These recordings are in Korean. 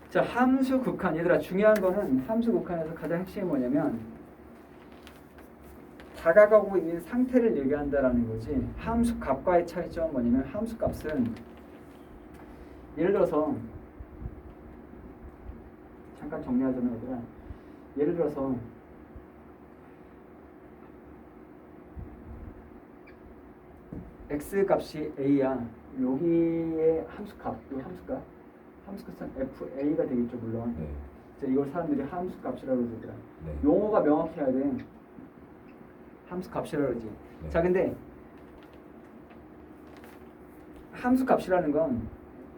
자, 함수 극한. 얘들아, 중요한 거는 함수 극한에서 가장 핵심이 뭐냐면 다가가고 있는 상태를 얘기한다라는 거지. 함수 값과의 차이점은 뭐냐면 함수 값은 예를 들어서 잠깐 정리하자면 얘들아, 예를 들어서 x 값이 a야. 여기에 함수값, 이 함수값, 함수값은 fa가 되겠죠, 물론. 네. 자, 이걸 사람들이 함수값이라고 그러더라. 네. 용어가 명확해야 돼. 함수값이라고 그러지. 네. 자, 근데 함수값이라는 건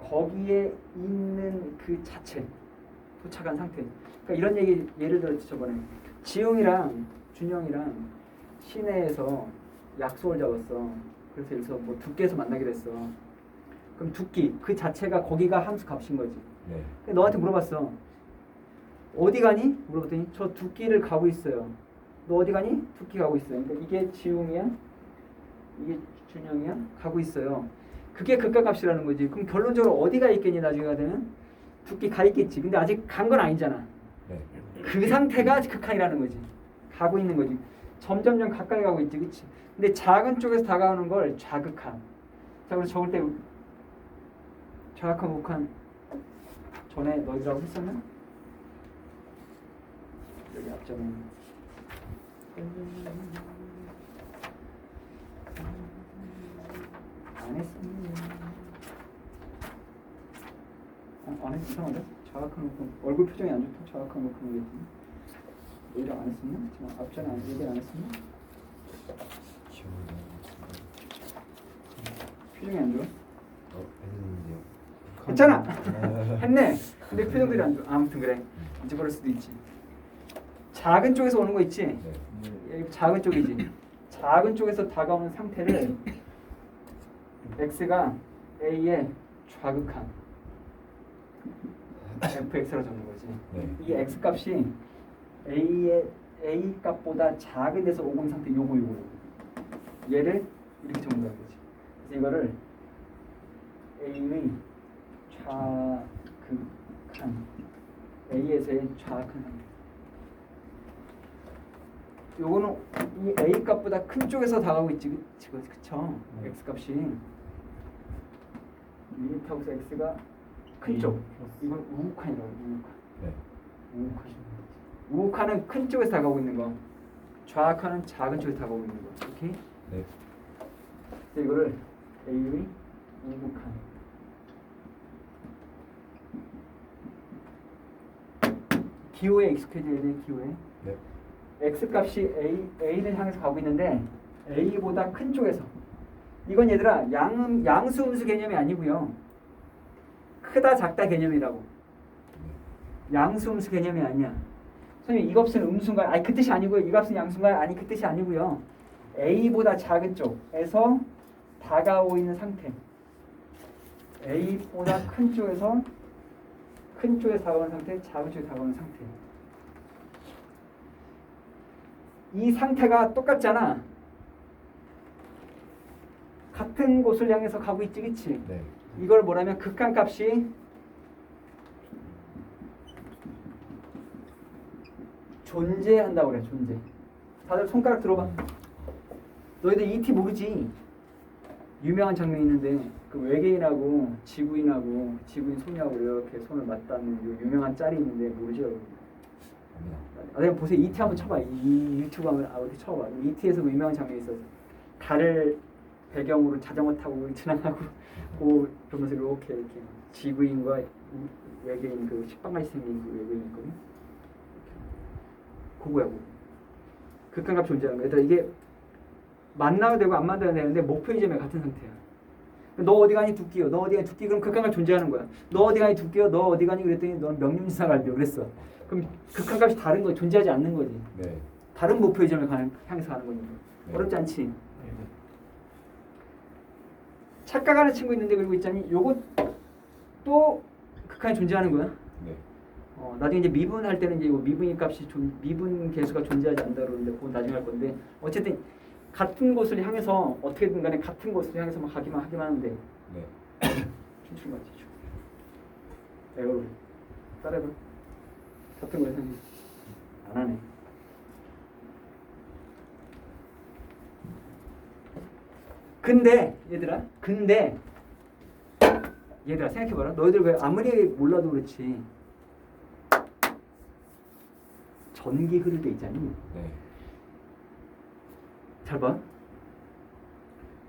거기에 있는 그 자체, 도착한 상태. 그러니까 이런 얘기 예를 들어 저번에 지웅이랑 준영이랑 시내에서 약속을 잡았어. 그래서 여기서 뭐 두께에서 만나기로 했어. 그럼 두께 그 자체가 거기가 함수값인 거지. 네. 근데 너한테 물어봤어. 어디 가니? 물어봤더니 저 두께를 가고 있어요. 너 어디 가니? 두께 가고 있어요. 그러니까 이게 지웅이야, 이게 준영이야, 가고 있어요. 그게 극한값이라는 거지. 그럼 결론적으로 어디가 있겠니? 나중에 가되면 두께 가 있겠지. 근데 아직 간 건 아니잖아. 네. 그 상태가 극한이라는 거지. 가고 있는 거지. 점점점 가까이 가고 있지, 그렇지? 근데 작은 쪽에서 다가오는 걸 좌극한. 자, 그래서 적을 때 좌극한, 우극한 전에 너희라고 했었나? 여기 앞전에 안 했었네. 안 했어. 이상하다. 좌극한, 우극한 얼굴 표정이 안 좋다. 좌극한, 우극한 거겠지. 너희랑 안 했었나? 지금 앞전에 얘기 안 했었나? 표정이 안 좋아? 했는데요. 했잖아. 했네. 근데 표정들이 안 좋아. 아무튼 그래. 이제 그럴 수도 있지. 작은 쪽에서 오는 거 있지. 네. 작은 쪽이지. 작은 쪽에서 다가오는 상태를 x가 a의 좌극한 fx로 적는 거지. 네. 이 x 값이 a 값보다 작은 데서 오고 있는 상태 요거. 얘를 이렇게 적는다는 거지. 그래서 이거를 a의 좌극한 a에서의 좌극한 상태. 요거는 이 a 값보다 큰 쪽에서 다가오고 있지, 그쵸? x 값이 리미트하고서 x가 큰 쪽. 이건 우극한이라고 해요. 우극한. 네. 우극한. 우극한은 큰 쪽에서 다가오고 있는 거. 좌극한은 작은 쪽에서 다가오고 있는 거. 오케이? 네. 그래서 이거를 a의 우극한. 기호에 익숙해져야 돼. 기호에. 네. x 값이 a를 향해서 가고 있는데 a보다 큰 쪽에서. 이건 얘들아 양수 음수 개념이 아니고요. 크다 작다 개념이라고. 양수 음수 개념이 아니야. 선생님 이 값은 음수인가요? 아니 그 뜻이 아니고요. 이 값은 양수인가요? 아니 그 뜻이 아니고요. a보다 작은 쪽에서 다가오고 있는 상태. a보다 큰 쪽에서 다가오는 상태, 작은 쪽에 다가오는 상태. 이 상태가 똑같잖아. 같은 곳을 향해서 가고 있지, 그치? 네. 이걸 뭐라면 극한값이 존재한다고 그래. 존재. 다들 손가락 들어봐. 너희들 ET 모르지? 유명한 장면이 있는데 그 외계인하고 지구인 소녀하고 이렇게 손을 맞닿는 유명한 짤이 있는데 모르죠? 압니다. 내가 보세요. ET 한번 쳐봐. 이 유튜브 한번 어디 쳐봐. ET에서 그 유명한 장면이 있어서 달을 배경으로 자전거 타고 지나가고 그러면서 이렇게 지구인과 외계인 그 식빵같이 생긴 그 외계인 있거든. 그거야. 그거. 극한값 존재하는 거야. 얘들아 이게 만나도 되고 안 만나도 되는데 목표 지점에 같은 상태야. 너 어디 가니 두끼요. 너 어디 가니 두끼. 그럼 극한값 존재하는 거야. 너 어디 가니 두끼요. 너 어디 가니 그랬더니 너는 명륜지사 갈비요. 그랬어. 그럼 극한값이 다른 거 존재하지 않는 거지. 네. 다른 목표 지점에 향해서 가는 거니까. 네. 어렵지 않지. 착각하는 친구 있는데 그리고 있잖니. 요거 또 극한이 존재하는 거야. 네. 나중에 이제 미분할 때는 이제 미분의 값이 미분 계수가 존재하지 않는다 그러는데 그건 나중에 할 건데 어쨌든 같은 곳을 향해서 어떻게든 간에 같은 곳을 향해서 막 하기만 하는데 네. 춤추는 거 같지. 에어로 따라해봐. 같은 거야 선생님. 안 하네. 근데 얘들아 생각해봐라. 너희들 왜 아무리 몰라도 그렇지 전기 흐를 때 있잖니. 네. 잘 봐.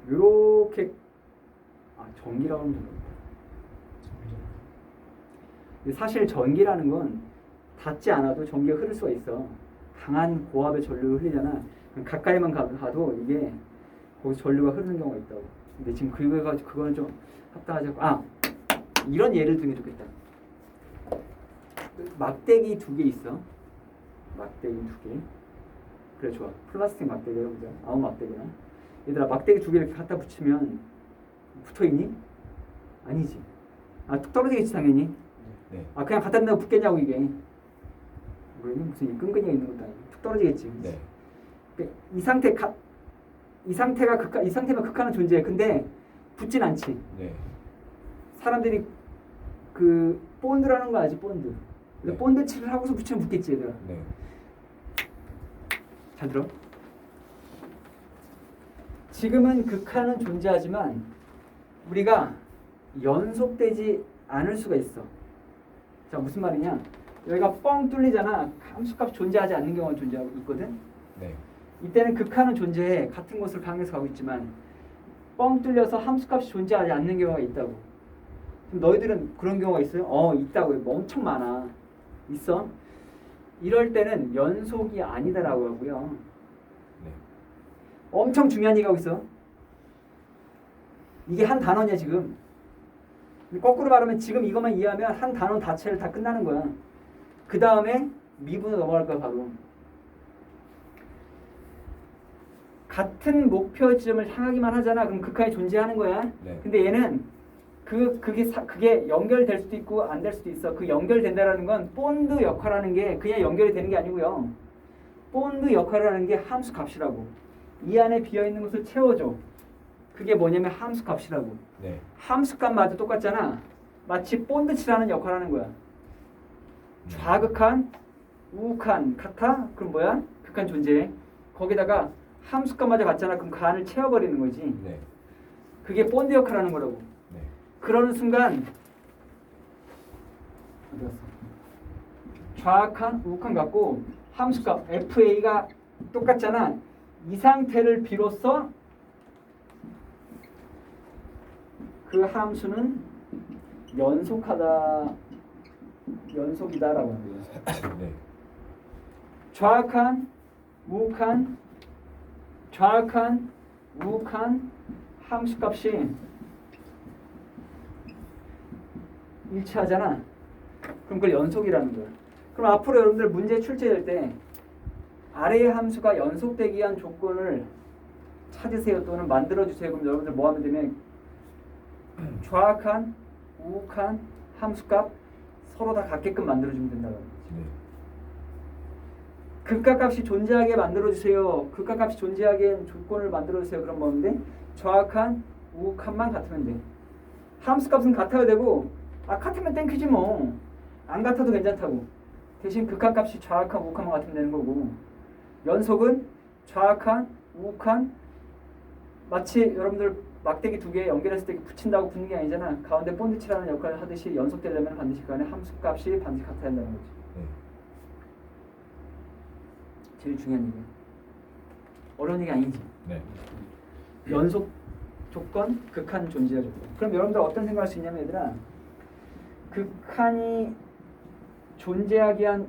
요렇게 전기라고 하면 되겠다. 사실 전기라는 건 닿지 않아도 전기가 흐를 수가 있어. 강한 고압의 전류가 흘리잖아. 가까이만 가도 이게 거기서 전류가 흐르는 경우가 있다고. 근데 지금 그거는 좀 합당하지 않고 이런 예를 들면 좋겠다. 막대기 2개 있어. 막대기 2개. 그래 좋아. 플라스틱 막대기라 보자. 아무 막대기나. 얘들아 막대기 2개 이렇게 갖다 붙이면 붙어있니? 아니지. 뚝 떨어지겠지 당연히. 네. 그냥 갖다 놔도 붙겠냐고 이게. 모르니 무슨 끈끈이가 있는 것도 아니고 툭 떨어지겠지. 네. 이 상태가 극한은 존재해. 근데 붙진 않지. 네. 사람들이 그 본드라는 거 알지? 본드. 네. 본드 칠을 하고서 붙이면 붙겠지 얘들아. 네. 잘 들어. 지금은 극한은 존재하지만 우리가 연속되지 않을 수가 있어. 자 무슨 말이냐? 여기가 뻥 뚫리잖아. 함수값이 존재하지 않는 경우가 존재하고 있거든. 네. 이때는 극한은 존재해. 같은 곳을 향해서 가고 있지만 뻥 뚫려서 함수값이 존재하지 않는 경우가 있다고. 그럼 너희들은 그런 경우가 있어요? 있다고. 뭐 엄청 많아. 있어? 이럴 때는 연속이 아니다라고 하고요. 네. 엄청 중요한 얘기하고 있어. 이게 한 단원이야 지금. 거꾸로 말하면 지금 이것만 이해하면 한 단원 자체를 다 끝나는 거야. 그 다음에 미분으로 넘어갈 거야 바로. 같은 목표 지점을 향하기만 하잖아. 그럼 극한이 존재하는 거야. 네. 근데 얘는 그게 연결될 수도 있고 안 될 수도 있어. 그 연결된다라는 건 본드 역할하는 게 그냥 연결이 되는 게 아니고요. 본드 역할을 게 함수 값이라고. 이 안에 비어 있는 것을 채워줘. 그게 뭐냐면 함수 값이라고. 네. 함수 값마저 똑같잖아. 마치 본드 칠하는 역할을 하는 거야. 좌극한, 우극한 같아? 그럼 뭐야? 극한 존재해. 거기다가 함수 값마저 같잖아. 그럼 그 안을 채워버리는 거지. 네. 그게 본드 역할을 하는 거라고. 네. 그러는 순간 어디 갔어? 좌악한, 우극한 같고 함수값 FA가 똑같잖아. 이 상태를 비로소 그 함수는 연속이다라고 하는 거예요. 네. 좌악한, 우극한 함수값이 일치하잖아. 그럼 그걸 연속이라는 거야. 그럼 앞으로 여러분들 문제 출제될 때 아래의 함수가 연속되기 위한 조건을 찾으세요 또는 만들어주세요. 그럼 여러분들 뭐 하면 되면 좌악한, 우극한 함수값 서로 다 같게끔 만들어주면 된다고. 네. 극각값이 존재하게 만들어주세요. 극각값이 존재하게 조건을 만들어주세요. 그럼 뭐인데 좌악한, 우극한만 같으면 돼. 함수값은 같아야 되고 같으면 땡큐지 뭐. 안 같아도 괜찮다고. 대신 극한값이 좌악한, 우극한만 같으면 되는 거고 연속은 좌악한, 우극한 마치 여러분들 막대기 2개 연결했을 때 붙인다고 붙는 게 아니잖아. 가운데 본드칠하는 역할을 하듯이 연속되려면 반드시 그 안에 함수값이 반드시 같아야 한다는 거지. 네. 제일 중요한 얘기야. 어려운 얘기 아니지. 네. 연속 조건, 극한 존재의 조건. 그럼 여러분들 어떤 생각할 수 있냐면 얘들아, 극한이 존재하게 한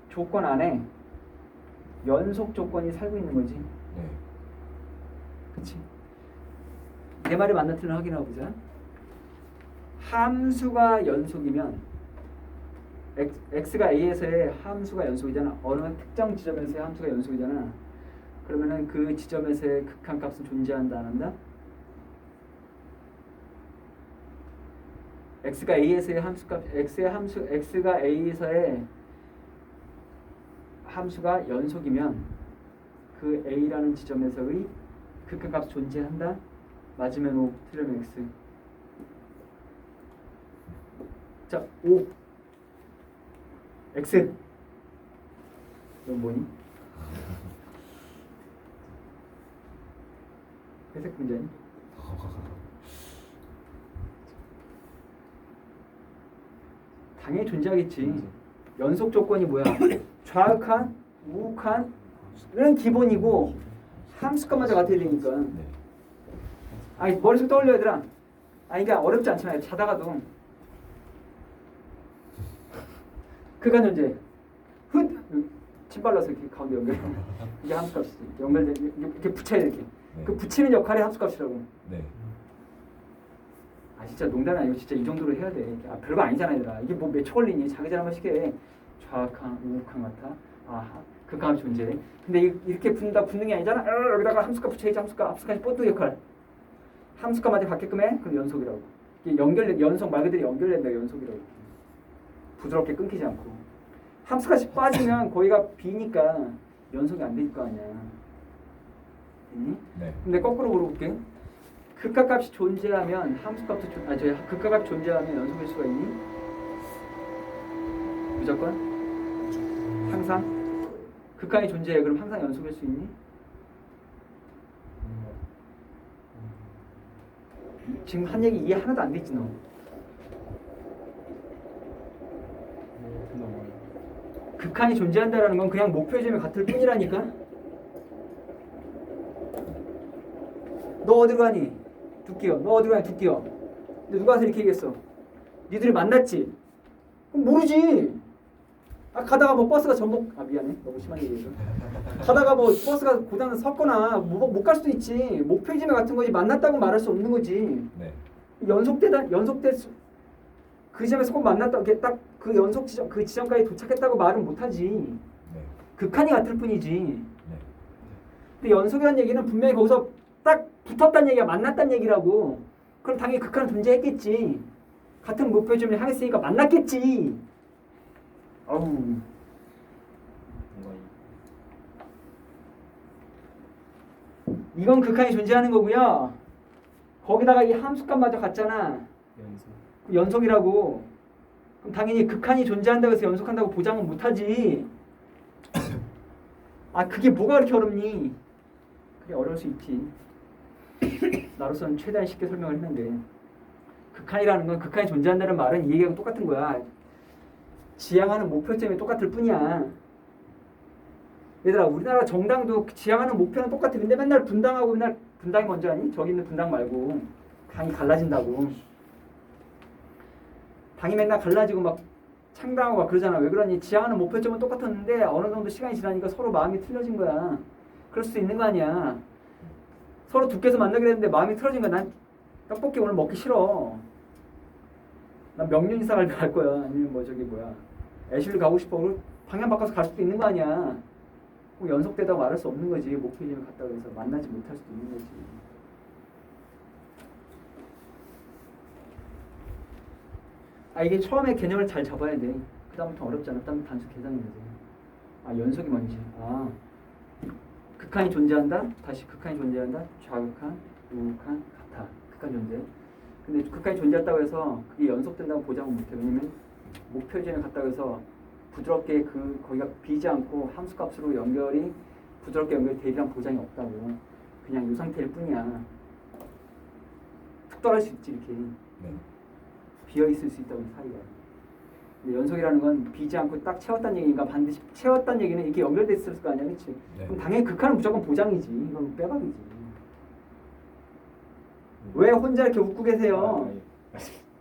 조건 안에 연속 조건이 살고 있는 거지. 네. 그치? 내 말이 맞나 틀리나 확인해 보자. 함수가 연속이면 x가 a에서의 함수가 연속이잖아. 어느 특정 지점에서의 함수가 연속이잖아. 그러면은 그 지점에서의 극한값은 존재한다 안 한다? x가 a에서의 함수값 x가 a에서의 함수가 연속이면 그 a라는 지점에서의 극한값 존재한다? 맞으면 O, 틀리면 X. 자, O. X. 이건 뭐니? 회색 분자니? 당연히 존재하겠지. 연속 조건이 뭐야? 좌극한, 우극한 은 기본이고 함수값마저 같아야 되니까. 네. 아니 머릿속 떠올려 얘들아. 아니 그러니까 어렵지 않잖아요. 자다가도 그간 존재 침 발라서 이렇게 가운데 연결. 이게 함수값이지. 연결돼 이렇게 붙여야 돼, 이렇게. 네. 그 붙이는 역할이 함수값이라고. 네. 아 진짜 농담 아니고 진짜 이 정도로 해야 돼. 아 별거 아니잖아 얘들아. 이게 뭐 몇 초 걸리니? 자기 잘한 시게 좌극한, 우극한 같아. 아 극한 존재. 근데 이렇게 붙는 게 아니잖아. 여기다가 함수값 붙여야지. 함수값이 뽀뚜 역할. 함수값마저 갖게끔 해. 그럼 연속이라고. 이게 연속 말 그대로 연결된다. 연속이라고. 부드럽게 끊기지 않고. 함수값이 빠지면 거기가 B니까 연속이 안 될 거 아니야. 됐니? 네. 근데 거꾸로 물어볼게. 극각값이 존재하면 함수값도 극각값이 존재하면 연속일 수가 있니? 무조건? 항상? 극한이 존재해. 그럼 항상 연속일 수 있니? 지금 한 얘기 이해 하나도 안 되지 너. 극한이 존재한다라는 건 그냥 목표 점이 같을 뿐이라니까. 너 어디로 가니? 두끼요. 너 어디로 가니? 두끼요. 근데 누가 와서 이렇게 얘기했어? 니들이 만났지? 그럼 모르지. 아 가다가 뭐 버스가 전복 미안해 너무 심하게 얘기해서 가다가 뭐 버스가 고장 섰거나 못 갈 수도 있지. 목표지점 같은 거지. 만났다고 말할 수 없는 거지. 네. 연속돼 그 지점에서 꼭 만났다 이렇게 딱 그 연속 지점 그 지점까지 도착했다고 말은 못하지. 네. 극한이 같을 뿐이지. 네. 근데 연속이라는 얘기는 분명히 거기서 딱 붙었다는 얘기가 만났다는 얘기라고. 그럼 당연히 극한은 존재했겠지. 같은 목표점을 향했으니까 만났겠지. 어우. 이건 극한이 존재하는 거고요. 거기다가 이 함수값마저 같잖아. 연속이라고. 그럼 당연히 극한이 존재한다고 해서 연속한다고 보장은 못하지. 아 그게 뭐가 그렇게 어렵니? 그래 어려울 수 있지. 나로서는 최대한 쉽게 설명을 했는데 극한이라는 건 극한이 존재한다는 말은 이 얘기하고 똑같은 거야. 지향하는 목표점이 똑같을 뿐이야. 얘들아 우리나라 정당도 지향하는 목표는 똑같아. 근데 맨날 분당하고 맨날 분당이 먼저 아니? 저기 있는 분당 말고 당이 갈라진다고. 당이 맨날 갈라지고 막 창당하고 막 그러잖아. 왜 그러니? 지향하는 목표점은 똑같았는데 어느 정도 시간이 지나니까 서로 마음이 틀려진 거야. 그럴 수도 있는 거 아니야. 서로 두께서 만나기로 했는데 마음이 틀어진 거야. 난 떡볶이 오늘 먹기 싫어. 난 명륜이사 갈 거야. 아니면 뭐 저기 뭐야 애슐리 가고 싶어. 그리고 방향 바꿔서 갈 수도 있는 거 아니야. 꼭 연속되다고 말할 수 없는 거지. 목표점에 갔다고 해서 만나지 못할 수도 있는 거지. 아 이게 처음에 개념을 잘 잡아야 돼. 그 다음부터 어렵잖아. 그 다음부터 단수 계산해야 돼. 아 연속이 뭔지. 아 극한이 존재한다. 다시 극한이 존재한다. 좌극한, 우극한, 같아. 극한 존재. 근데 극한이 존재했다고 해서 그게 연속된다고 보장은 못해. 왜냐면 목표점에 갔다고 해서 부드럽게 거기가 비지 않고 함수값으로 부드럽게 연결되리란 보장이 없다고. 그냥 이 상태일 뿐이야. 툭 떨어질 수 있지 이렇게. 네. 비어 있을 수 있다고 사이가. 근데 연속이라는 건 비지 않고 딱 채웠다는 얘기니까 반드시 채웠다는 얘기는 이렇게 연결돼 있을 거 아니야, 그렇지? 네. 그럼 당연히 극한은 무조건 보장이지. 이건 빼박이지. 왜 혼자 이렇게 웃고 계세요?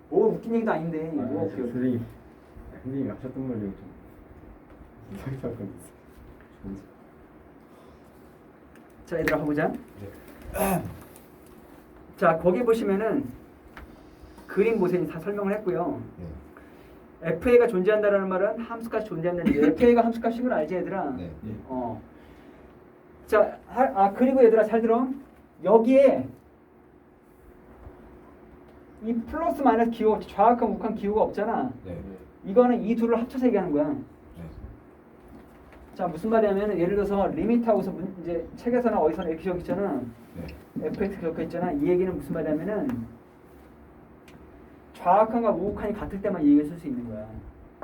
뭐 웃긴 얘기도 아닌데. 뭐 웃겨. 선생님이 하셨던 말이 좀 이상할 건 있어. 자, 얘들아 가보자. 네. 자, 거기 보시면은 그림 보세요. 다 설명을 했고요. 네. FA가 존재한다라는 말은 함수값이 존재한다는 얘기예요. FA가 함수값인 걸 알지, 얘들아? 네. 자, 그리고 얘들아 잘 들어. 여기에 이 플러스 마이너스 기호, 좌극한 우극한 기호가 없잖아. 네. 이거는 이 둘을 합쳐서 얘기하는 거야. 네. 자, 무슨 말이냐면 예를 들어서 리미트하고서 이제 책에서나 어디서나 이렇게 적혀 있잖아. 네. fx 적혀 있잖아. 이 얘기는 무슨 말이냐면은 좌극한과 우극한이 같을 때만 이 얘기를 쓸 수 있는 거야.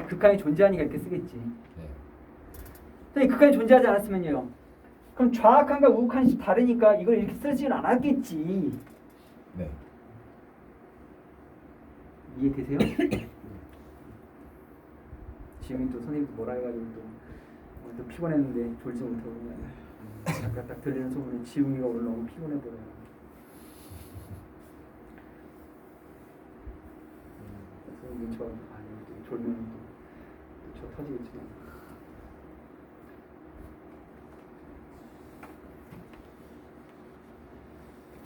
극한이 존재하니까 이렇게 쓰겠지. 네. 근데 극한이 존재하지 않았으면요. 그럼 좌악한과 우극한이 다르니까 이걸 이렇게 쓰지는 않았겠지. 네. 이해되세요? 지금이 또 선생님도 뭐라 해가지고 또 피곤했는데 졸지 못하고 그냥 아까 딱 들리는 소문에 지웅이가 오늘 너무 피곤해 보여요. 그래서 눈치가 또 졸면 또저 터지겠지만.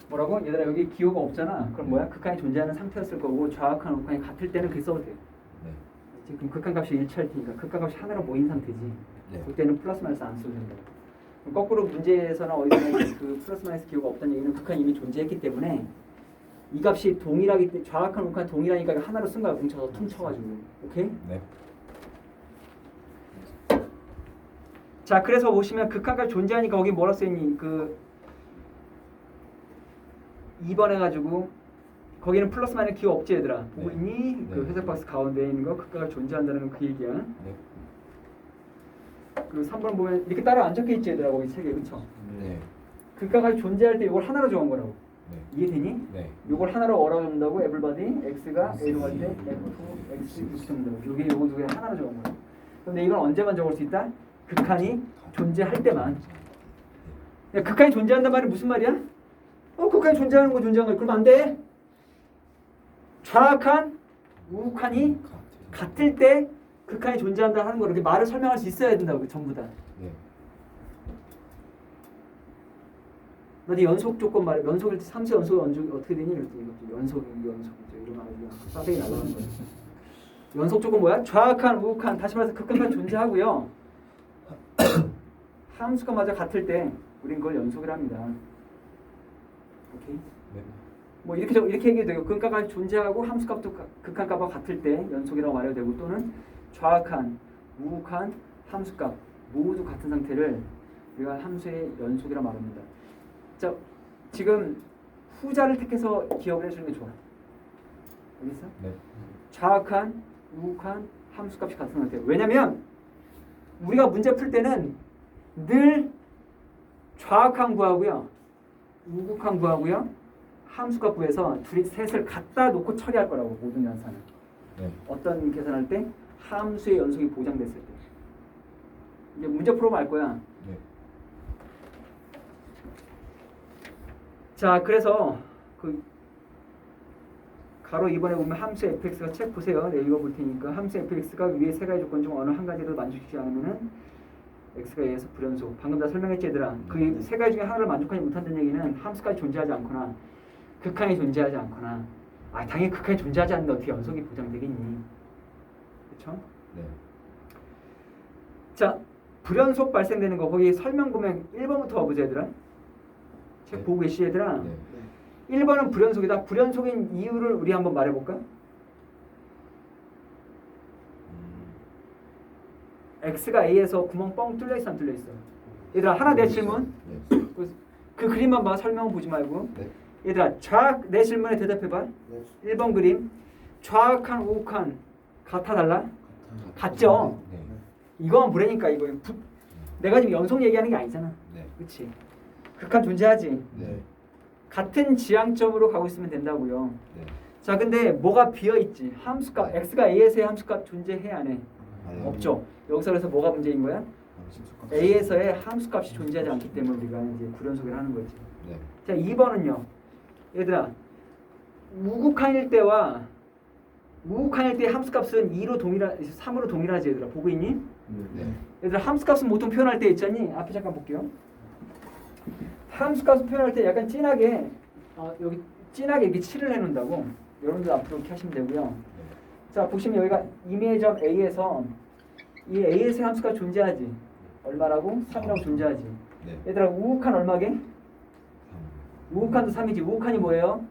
뭐라고? 얘들아 여기 기호가 없잖아. 그럼 뭐야? 극한이 존재하는 상태였을 거고 좌악한 우극한이 같을 때는 그렇게 써도 돼. 네. 지금 극한값이 일치할 테니까 극한값이 하나로 모인 상태지. 네. 그때는 플러스 마이너스 안 써도 된다. 그럼 거꾸로 문제에서나 어디서나 그 플러스 마이너스 기호가 없다는 얘기는 극한이 이미 존재했기 때문에 이 값이 동일하기 때문에 좌악한 우극한 동일하니까 이거 하나로 쓴 거야. 뭉쳐서 퉁쳐가지고. 오케이? 네. 자 그래서 보시면 극한값 존재하니까 거기 뭐라 써있니? 그 2번 해가지고 거기는 플러스 마이너스 기호 없지 얘들아. 보고 네. 있니? 그 네. 회색 박스 가운데에 있는 거 극한값 존재한다는 건 그 얘기야. 네. 그리고 3번 보면 이렇게 따로 안 적혀 있지 얘들아. 거기 세 개 그쵸? 네. 극한값이 존재할 때 이걸 하나로 정한 거라고. 네. 이해되니? 네. 요걸 하나로 얼어준다고 everybody x가 a로 갈 때 f x 이렇게 된다고. 요게 요거 두 개 하나로 적은 거야. 근데 이건 언제만 적을 수 있다? 극한이 존재할 때만. 야, 극한이 존재한단 말이 무슨 말이야? 극한이 존재하는 거 존재하는 거 그러면 안 돼. 좌악한 우극한이 같을 때 극한이 존재한다 하는 거 이렇게 말을 설명할 수 있어야 된다고 전부 다. 네. 너네 연속 조건 말해. 연속일 때 3수 연속 어떻게 되니? 이랬더니 이것도 연속이죠. 이러면 아주 싸대기 날라가는 거야. 연속 조건 뭐야? 좌악한 우극한 다시 말해서 극한까지 존재하고요. 함수가 마저 같을 때 우린 그걸 연속이라 합니다. 오케이? 네. 뭐 이렇게 얘기해도 되고 극한값이 존재하고 함수값도 극한값과 같을 때 연속이라고 말해도 되고 또는 좌악한 우극한 함수값 모두 같은 상태를 우리가 함수의 연속이라 말합니다. 자, 지금 후자를 택해서 기억을 해주는 게 좋아. 알겠어? 네. 좌악한 우극한 함수값이 같은 상태. 왜냐면 우리가 문제 풀 때는 늘 좌악한 구하고요, 우극한 구하고요, 함수값 구해서 둘이 셋을 갖다 놓고 처리할 거라고 모든 연산은. 네. 어떤 계산할 때 함수의 연속이 보장됐을 때. 이제 문제 풀어보면 알 거야. 네. 자, 그래서 그 가로 2번에 보면 함수 fx가 책 보세요. 네, 읽어볼 테니까 함수 fx가 위에 세 가지 조건 중 어느 한 가지를 만족시키지 않으면은 x가 a에서 불연속. 방금 다 설명했지 얘들아. 그 세 가지 중에 하나를 만족하지 못한다는 얘기는 함수까지 존재하지 않거나 극한이 존재하지 않거나 당연히 극한이 존재하지 않는데 어떻게 연속이 보장되겠니? 그렇죠? 네. 자, 불연속 발생되는 거 거기 설명 보면 1번부터 와보자 얘들아. 책 네. 보고 계시 얘들아. 네. 1번은 불연속이다. 불연속인 이유를 우리 한번 말해볼까? x가 a에서 구멍 뻥 뚫려 있어 안 뚫려 있어? 얘들아 하나 내 질문. 네. 그 그림만 봐. 설명은 보지 말고. 네. 얘들아 내 질문에 대답해봐. 1번 그림 좌악한 우극한 같아 달라? 같죠? 네. 이거만 보라니까 이거 내가 지금 연속 얘기하는 게 아니잖아. 네. 그렇지? 극한 존재하지. 네. 같은 지향점으로 가고 있으면 된다고요. 네. 자, 근데 뭐가 비어 있지? 함수값 x가 a에서의 함수값 존재해 안 해? 없죠. 여기서 그래서 뭐가 문제인 거야? a에서의 함수값이 존재하지 않기 때문에 우리가 이제 불연속을 하는 거지. 네. 자, 2번은요. 얘들아, 우극한일 때와 우극한일 때 함수값은 3으로 동일하지 얘들아. 보고 있니? 네. 얘들아, 함수값은 보통 표현할 때 있잖니? 앞에 잠깐 볼게요. 함수값을 표현할 때 약간 진하게 여기 진하게 이렇게 칠을 해놓는다고. 여러분들 앞으로 이렇게 하시면 되고요. 자, 보시면 여기가 이미점 A에서 이 A에서의 함수가 존재하지. 얼마라고? 3이라고 존재하지. 네. 얘들아, 우극한 얼마게? 우극한도 3이지. 우극한이 뭐예요?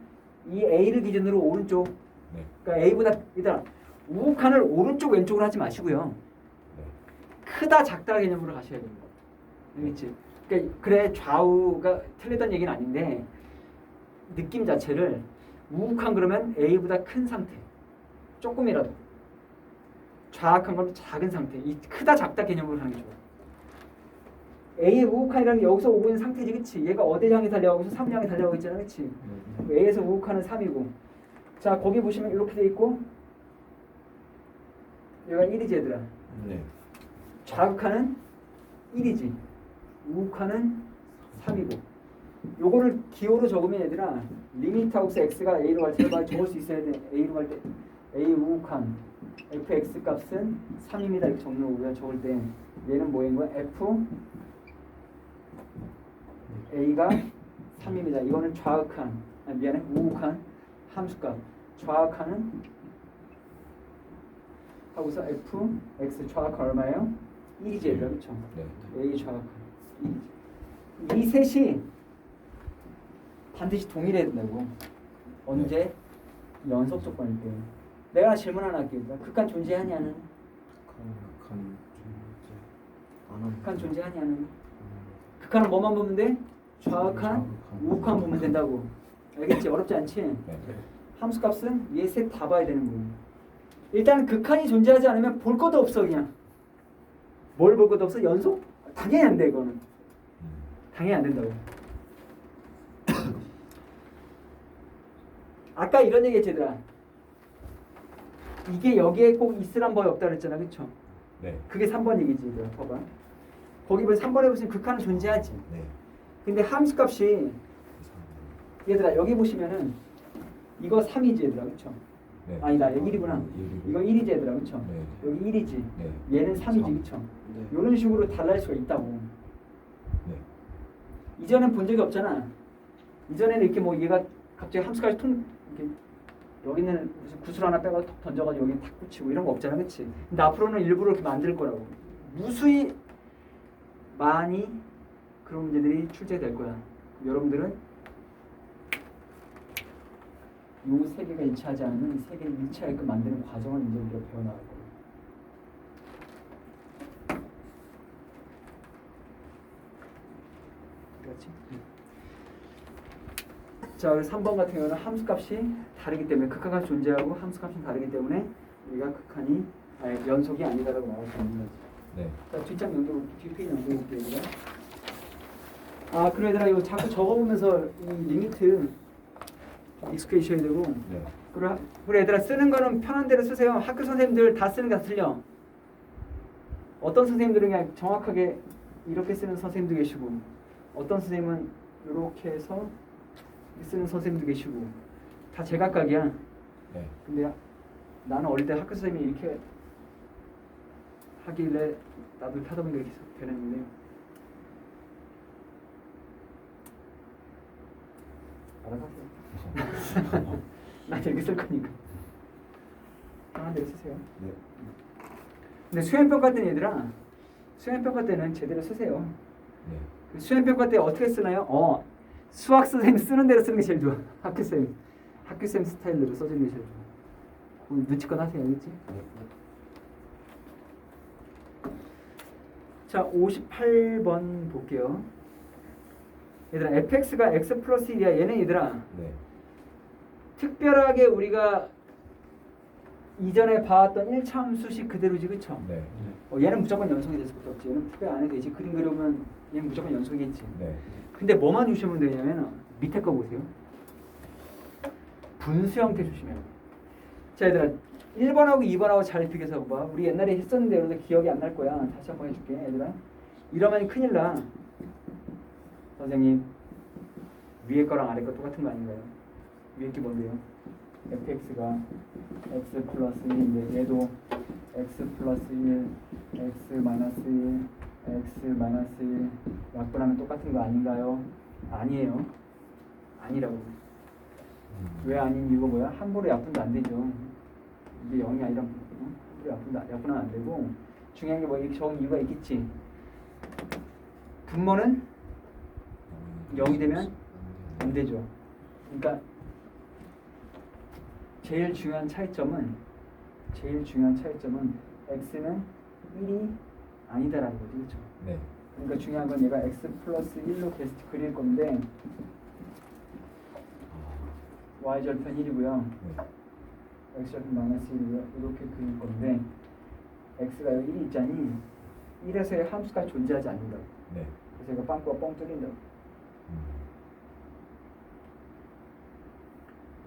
이 A를 기준으로 오른쪽. 네. 그러니까 A보다 얘들아, 우극한을 오른쪽 왼쪽으로 하지 마시고요. 네. 크다 작다 개념으로 가셔야 됩니다. 알겠지? 그러니까 그래 좌우가 틀리다는 얘기는 아닌데 느낌 자체를 우극한 그러면 A보다 큰 상태. 조금이라도. 좌악한 건 작은 상태. 이 크다 작다 개념으로 하는 게 좋아. A의 우극한이라는 게 여기서 오고 있는 상태지, 그치? 얘가 어디 향해 달려가고 있어? 3 향해 달려가고 있잖아, 그치? A에서 우극한은 3이고. 자, 거기 보시면 이렇게 돼 있고, 얘가 1이지, 얘들아. 네. 좌극한은 1이지. 우극한은 3이고. 요거를 기호로 적으면 얘들아, 리미트하고 x가 a로 갈 때 적을 수 있어야 돼. a로 갈 때 a 우극한 fx 값은 3입니다. 이렇게 적는 거고요. 적을 때 얘는 뭐인 거야? f a가 3입니다. 이거는 좌극한, 미안해, 우극한 함수값. 좌극한은 하고서 f x 좌극한 얼마예요? 1이지, 얘들아, 그렇죠? 네. a 좌극한 1이지. 이 셋이 반드시 동일해야 된다고. 언제? 연속 조건일 때. 내가 질문 하나 할게요. 극한 존재하냐는? 극한 존재하냐는? 극한은 뭐만 보면 돼? 좌극한, 우극한 보면 된다고. 알겠지? 어렵지 않지? 네. 함수값은 얘 셋 다 봐야 되는 거예요. 일단 극한이 존재하지 않으면 볼 것도 없어, 그냥. 뭘 볼 것도 없어? 연속? 당연히 안 돼, 이거는. 당연히 안 된다고. 아까 이런 얘기 했지, 얘들아. 이게 여기에 꼭 있으란 법이 없다 그랬잖아, 그쵸? 네. 그게 3번 얘기지, 얘들아. 봐봐. 거기 보면 3번에 보시면 극한은 존재하지. 네. 근데 함수값이 얘들아 여기 보시면은 이거 3이지, 얘들아, 그쵸? 네. 아니다, 여기 1이구나. 이거 1이지, 얘들아, 그쵸? 네. 여기 1이지. 네. 얘는 3이지, 그쵸? 이런 식으로 달라질 수가 있다고. 네. 이전엔 본 적이 없잖아. 이전에는 이렇게 뭐 얘가 갑자기 함수까지 이렇게 여기는 무슨 구슬 하나 빼고 톡 던져가지고 여기 탁 붙이고 이런 거 없잖아, 그렇지? 근데 앞으로는 일부러 이렇게 만들 거라고. 무수히 많이 그런 문제들이 출제될 거야. 여러분들은 요 세 개가 일치하지 않으면 이 세 개를 일치하게끔 만드는 과정을 이제 우리가 배워나갈 거야. 그렇지? 자, 그래서 3번 같은 경우는 함수값이 다르기 때문에 극한값이 존재하고 함수값이 다르기 때문에 우리가 극한이 연속이 아니다라고 말할 수 있는 거지. 네. 자, 뒷장 연도, 뒷페이지 연도 볼게요, 얘들아. 아, 그래, 얘들아, 이거 자꾸 적어보면서 이 리미트 익숙해지셔야 되고. 네. 그래, 얘들아, 쓰는 거는 편한 대로 쓰세요. 학교 선생님들 다 쓰는 게 다 틀려. 어떤 선생님들은 그냥 정확하게 이렇게 쓰는 선생님도 계시고, 어떤 선생님은 이렇게 해서 쓰는 선생님도 계시고, 다 제각각이야. 네. 근데 나는 어릴 때 학교 선생님이 이렇게 하길래 나도 이렇게 하다 보니까 이렇게 되는데, 알아서 하세요. 나 이렇게 쓸 거니까 편한 대로 쓰세요. 네. 근데 수행평가 때는 얘들아, 수행평가 때는 제대로 쓰세요. 네. 그 수행평가 때 어떻게 쓰나요? 수학 선생님 쓰는 대로 쓰는 게 제일 좋아. 학교쌤 스타일대로 써주는 게 제일 좋아. 거기 눈치껏 하세요, 알겠지? 자, 58번 볼게요. 얘들아, fx가 x 플러스 1이야. 얘는 얘들아, 네. 특별하게 우리가 이전에 봐왔던 1차 함수식 그대로지, 그쵸? 네. 얘는 무조건 연속이 될 수밖에 없지. 얘는 특별 안 해도 되지. 그림 그려보면 얘는 무조건 연속이겠지. 네. 근데 뭐만 주시면 되냐면 밑에 거 보세요. 분수 형태 주시면. 자, 얘들아, 1번하고 2번하고 잘 비교해서 봐. 우리 옛날에 했었는데 여러분들 기억이 안 날 거야. 다시 한번 해줄게, 얘들아. 이러면 큰일 나. 선생님, 위에 거랑 아래 거 똑같은 거 아닌가요? 위에 게 뭔데요? fx가 x 플러스 1인데 얘도 x 플러스 1, x 마이너스 1, x 마이너스 1 약분하면 똑같은 거 아닌가요? 아니에요. 아니라고. 왜 아닌 이유가 뭐야? 함부로 약분도 안 되죠. 이게 0이 아니라 함부로 약분은 안 되고, 중요한 게 뭐 이렇게 적은 이유가 있겠지. 분모는 0이 되면 안 되죠. 그러니까 제일 중요한 차이점은 x는 1이 아니다라는 거지, 그렇죠? 네. 그러니까 중요한 건 얘가 x 플러스 1로 계속 그릴 건데 y절편 1이고요. 네. x절편 마이너스 1이고요. 이렇게 그릴 건데 x가 1이 있잖니 1에서의 함수가 존재하지 않는다고. 네. 그래서 이거 빵꾸가 뻥 뚫린다고.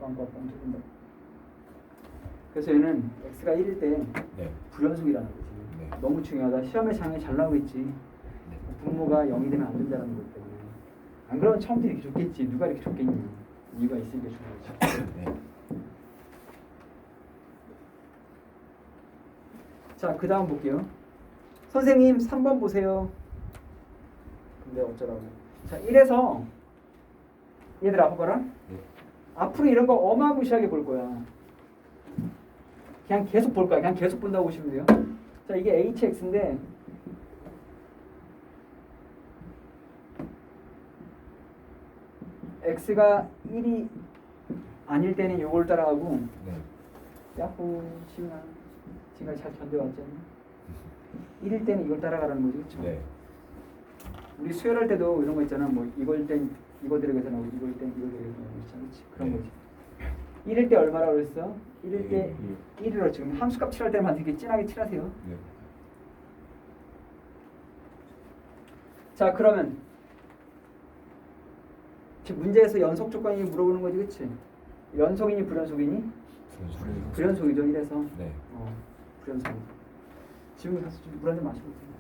빵꾸가 뻥 뚫린다고. 그래서 얘는 x가 1일 때 네. 불연속이라는 거지. 네. 너무 중요하다. 시험에 장애 잘 나오겠지. 네. 분모가 0이 되면 안 된다는 거기 때문에. 안 그러면 처음부터 이렇게 줬겠지. 누가 이렇게 줬겠냐. 이유가 있으니까 준 거지. 네. 자, 그 다음 볼게요. 선생님 3번 보세요. 근데 어쩌라고. 자, 1에서 얘들아 봐봐라. 네. 앞으로 이런 거 어마무시하게 볼 거야. 그냥 계속 볼 거야. 그냥 계속 본다고 보시면 돼요. 자, 이게 hx인데 x가 1이 아닐 때는 요걸 따라가고 네. 야호 지금아 지금까지 잘 견뎌왔잖아. 1일 때는 이걸 따라가라는 거지, 그렇죠? 네. 우리 수혈할 때도 이런 거 있잖아. 뭐 이걸 땐 이거 들어가서 나오고 이걸 땐 이걸 들어가서 나오고 있잖아, 그렇지? 그런 네. 거지. 1일 때 얼마라고 그랬어? 1일 때 1으로 지금 함수값 칠할 때만 되게 진하게 칠하세요. 네. 자, 그러면 지금 문제에서 연속 조건이 물어보는 거지, 그렇지? 연속이니 불연속이니? 불연속이죠, 1에서. 네. 불연속. 지금 가서 좀 물 한 잔 마시고 오세요.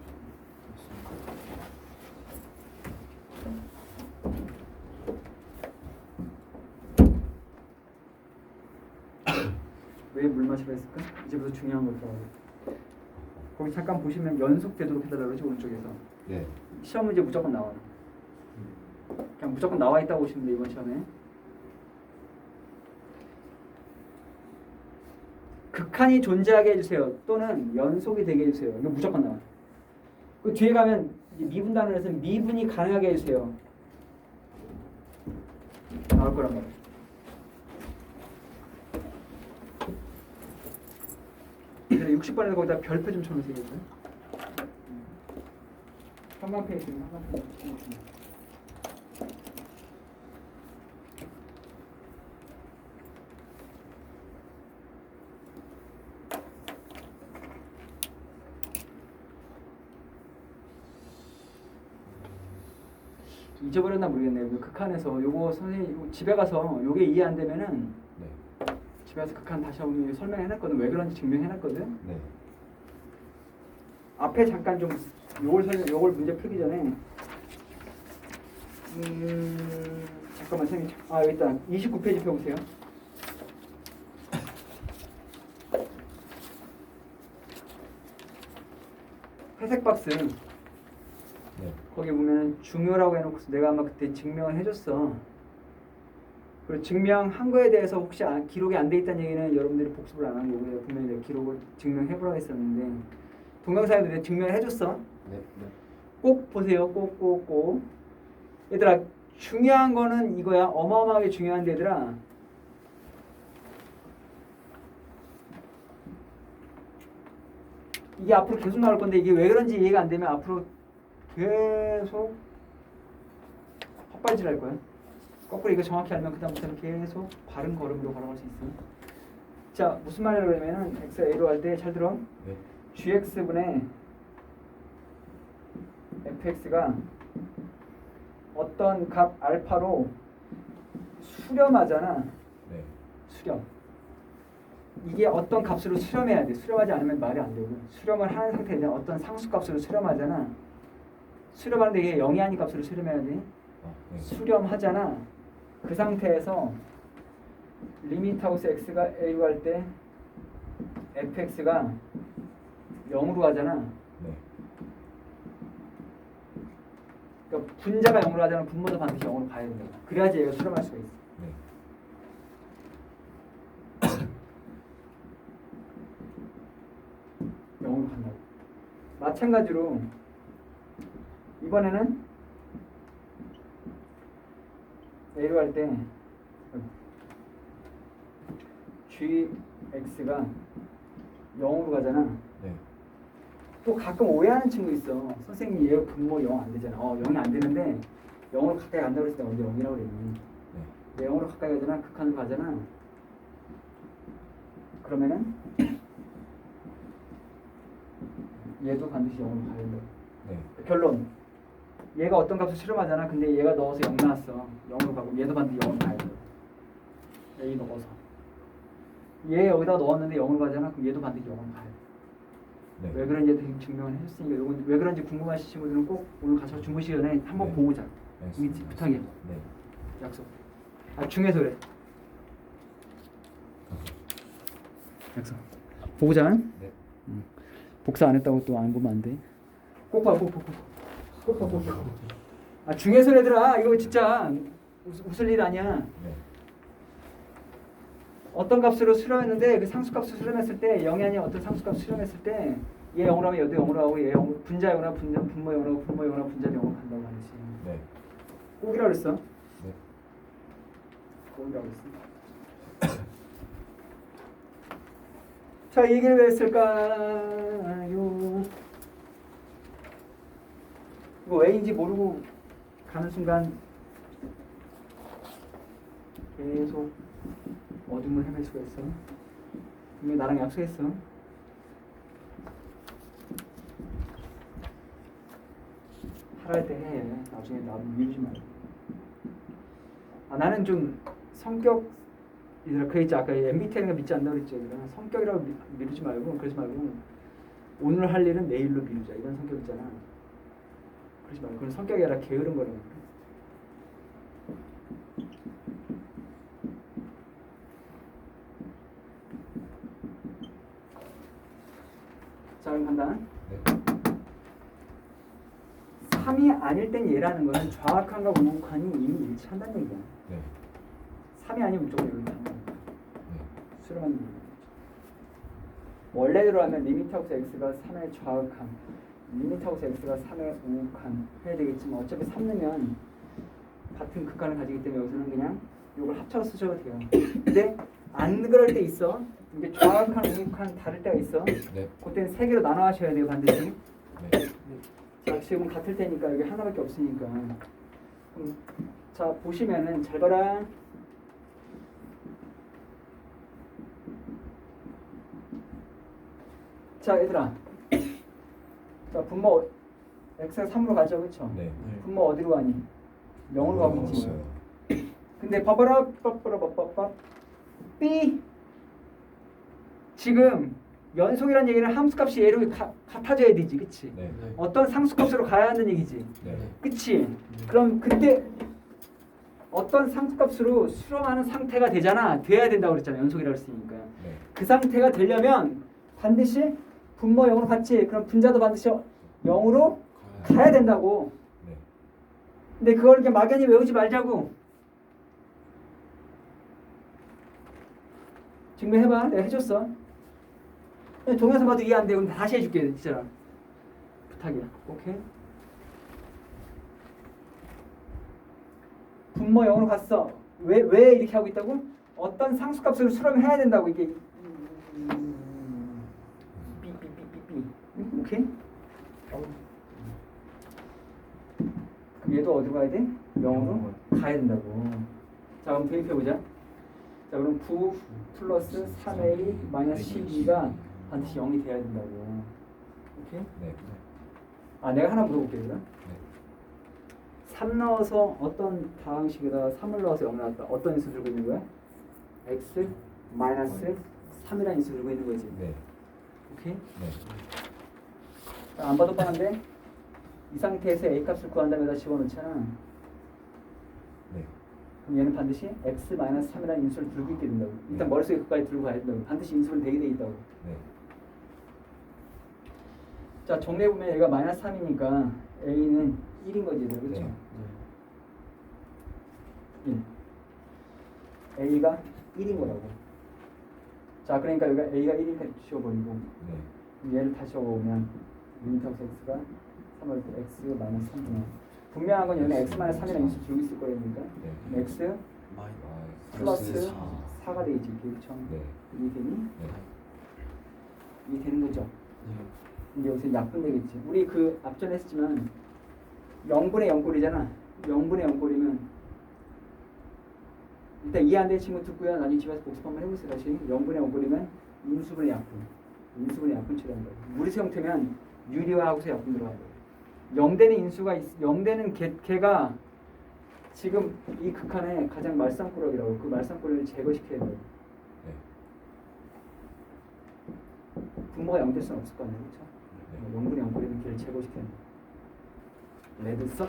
왜 물 마시라 했을까? 이제부터 중요한 거 들어가요. 거기 잠깐 보시면 연속되도록 해달라고 그러지, 오른쪽에서. 네. 시험 문제 무조건 나와요. 그냥 무조건 나와 있다고 보시면 돼, 이번 시험에. 극한이 존재하게 해주세요. 또는 연속이 되게 해주세요. 이거 무조건 나와요. 그 뒤에 가면 이제 미분 단원에서 미분이 가능하게 해주세요. 나올 거란 말이에요. 그래서 60번에서 거기다 별표 좀 쳐놓으세요. 형광펜 있으면 형광펜 쳐놓으세요. 잊어버렸나 모르겠네요. 그 극한에서 요거 선생님 집에 가서 요게 이해 안 되면은 네. 집에 가서 극한 다시 한번 설명해놨거든. 왜 그런지 증명해놨거든. 네. 앞에 잠깐 좀 요걸 문제 풀기 전에 잠깐만 선생님 여기 있다. 29페이지 펴보세요. 회색 박스 네. 거기 보면 중요라고 해놓고서 내가 아마 그때 증명을 해줬어. 그리고 증명한 거에 대해서 혹시 기록이 안 돼 있다는 얘기는 여러분들이 복습을 안 한 거고요. 분명히 내가 기록을 증명해보라고 했었는데 동영상에도 내가 증명을 해줬어. 네. 꼭 보세요. 꼭. 얘들아 중요한 거는 이거야. 어마어마하게 중요한데 얘들아 이게 앞으로 계속 나올 건데 이게 왜 그런지 이해가 안 되면 앞으로 계속 헛발질 할 거야. 거꾸로 이거 정확히 알면 그다음부터는 계속 바른 걸음으로 걸어갈 수 있어. 자, 무슨 말이라고 하냐면은 x a로 할 때 잘 들어. 네. gx분의 fx가 어떤 값 알파로 수렴하잖아. 네. 수렴. 이게 어떤 값으로 수렴해야 돼. 수렴하지 않으면 말이 안 되고. 수렴을 하는 상태에 어떤 상수값으로 수렴하잖아. 수렴하는데 이게 0이 아닌 값으로 수렴해야 돼. 네. 수렴하잖아. 그 상태에서 리미트하고서 x가 a로 할 때 fx가 0으로 가잖아. 네. 그러니까 분자가 0으로 가잖아. 분모도 반드시 0으로 가야 된다. 그래야지 얘가 수렴할 수가 있어. 네. 영으로 간다고. 마찬가지로 이번에는 A로 할 때 gx가 0으로 가잖아. 네. 또 가끔 오해하는 친구 있어. 선생님 얘 분모 0 안 되잖아. 0이 안 되는데 0으로 가까이 간다고 그랬을 때 언제 0이라고 그랬니? 네. 0으로 가까이 가잖아. 극한으로 가잖아. 그러면은 얘도 반드시 0으로 가야 된다. 네. 결론. 얘가 어떤 값을 실험하잖아. 근데 얘가 넣어서 0 나왔어. 0으로 가고 얘도 반드시 0으로 가야 돼. A 넣어서. 얘 여기다 넣었는데 0으로 가잖아. 그럼 얘도 반드시 0으로 가야 돼. 네. 왜 그런지 증명을 해줬으니까 요건 왜 그런지 궁금하신 친구들은 꼭 오늘 가서 준비 시간에 한번 네. 보고자. 알겠습니다. 이게 부탁이야. 네. 약속. 아 중에서 그래. 약속. 보고자. 네. 복사 안 했다고 또 안 보면 안 돼. 꼭 봐, 꼭 봐, 꼭 봐, 꼭 봐. 아 중에서 얘들아 이거 진짜 웃을 일 아니야. 네. 어떤 값으로 수렴했는데 그 상수값을 수렴했을 때 0이 아닌 어떤 상수값을 수렴했을 때 얘 0으로 하면 얘도 0으로 하고 얘 0, 분자 0으로 하면 분모 0으로 하고 분모 0으로 하면 분자 0으로 간다고 하지. 네. 꼭이라고 그랬어. 네. 꼭이라고 그랬어. 자, 이 얘기를 왜 했을까요? 이거 왜인지 모르고 가는 순간 계속 어둠을 헤맬 수가 있어. 분명히 나랑 약속했어. 하라 때 해. 나중에 나 미루지 말고. 아, 나는 좀 성격 얘들아 그 있지 아까 MBTI가 믿지 않는다고 그랬지 얘들아. 성격이라고 미루지 말고 그러지 말고 오늘 할 일은 내일로 미루자 이런 성격 있잖아. 그러지 말고 그건 성격이 아니라 게으른 거라고. 자 그럼 간다. 네. 3이 아닐 땐 얘라는 거는 정확한가 우극한이 이미 일치한다는 얘기야. 네. 3이 아니면 무조건 여기 있는 거야. 네. 수렴하는 거야. 원래대로 하면 리미트 하고서 x가 3의 좌극한, 리미트 하고서 x가 3의 우극한 해야 되겠지만 어차피 3 넣으면 같은 극한을 가지기 때문에 여기서는 그냥 이걸 합쳐서 쓰셔도 돼요. 근데 안 그럴 때 있어. 이게 좌극한, 우극한 다를 때가 있어. 네. 그때는 세 개로 나눠 하셔야 돼요 반드시. 네. 자 지금 같을 테니까 여기 하나밖에 없으니까. 자 보시면은 잘 봐라. 자 얘들아. 자 분모 x가 3으로 가죠 그쵸? 네. 분모 어디로 가니? 0으로 가고 있지. 있어요. 근데 봐봐라 빠빠라빠빠빠 B 지금 연속이라는 얘기는 함수값이 얘로 같아져야 되지 그치? 네. 어떤 상수값으로 가야 한다는 얘기지 네. 그치? 그럼 그때 어떤 상수값으로 수렴하는 상태가 되잖아. 돼야 된다고 그랬잖아. 연속이라고 했으니까. 네. 그 상태가 되려면 반드시 분모 0으로 같이 그럼 분자도 반드시 0으로 가야 된다고. 네. 근데 그걸 이렇게 막연히 외우지 말자고. 증명해봐. 내가 해줬어. 동영상 봐도 이해 안 돼. 그럼 다시 해줄게. 진짜 부탁이야. 오케이? 분모 0으로 갔어. 왜 이렇게 하고 있다고? 어떤 상수값을 수렴해야 된다고 이게. 삐삐삐삐삐. 오케이? 그럼 얘도 어디로 가야 돼? 0으로 가야 된다고. 자 그럼 대입해보자. 자 그럼 9 플러스 3a 마이너스 12가 반드시 0이 돼야 된다고. 오케이? 네. 아 내가 하나 물어볼게 그럼. 네. 3 넣어서 어떤 다항식에다가 3을 넣어서 0 나왔다. 어떤 인수 들고 있는 거야? x 마이너스 3이라는 인수 들고 있는 거지. 네. 오케이? 네. 자, 안 봐도 뻔한데 이 상태에서 a 값을 구한 다음에 다 집어넣잖아. 네. 그럼 얘는 반드시 x 마이너스 3이라는 인수를 들고 있게 된다고. 일단 머릿속에 그까지 들고 가야 된다고. 반드시 인수는 되게 돼 있다고. 네. 자 정리해보면 얘가 마이너스 3이니까 a는 1인 거지. 그렇죠? 네. 1. a가 1인 거라고. 자 그러니까 여기가 a가 1이니까 지워버리고 네. 얘를 다시 적어보면 리미트 하우스 x가 3을 때 x 마이너스 3이면 분명한 건 여기는 x 마이너스 3이라는 인수 들고 있을 거니까 네. x 플러스 4가 되겠지. 그렇죠? 네. 이해되니? 네. 이해되는 거죠? 이제 여기서 약분되겠지. 우리 그 앞전에 했지만 0분의 0꼴이잖아. 0분의 0꼴이면 일단 이해 안 되는 친구 듣고요. 나중에 집에서 복습 한번 해보세요. 다시 0분의 0꼴이면 인수분의 약분. 인수분의 약분 처리하는 거예요. 무리수 형태면 유리화하고서 약분 들어가요. 0되는 인수가 0되는 걔가 지금 이 극한의 가장 말썽꾸러기라고 그 말썽꾸러기를 제거시켜야 돼요. 네. 분모가 0 될 수는 없을 거 아니에요. 그렇죠? 네. 0분의 0분의 걔를 제거시켜야 돼요. 레드 써.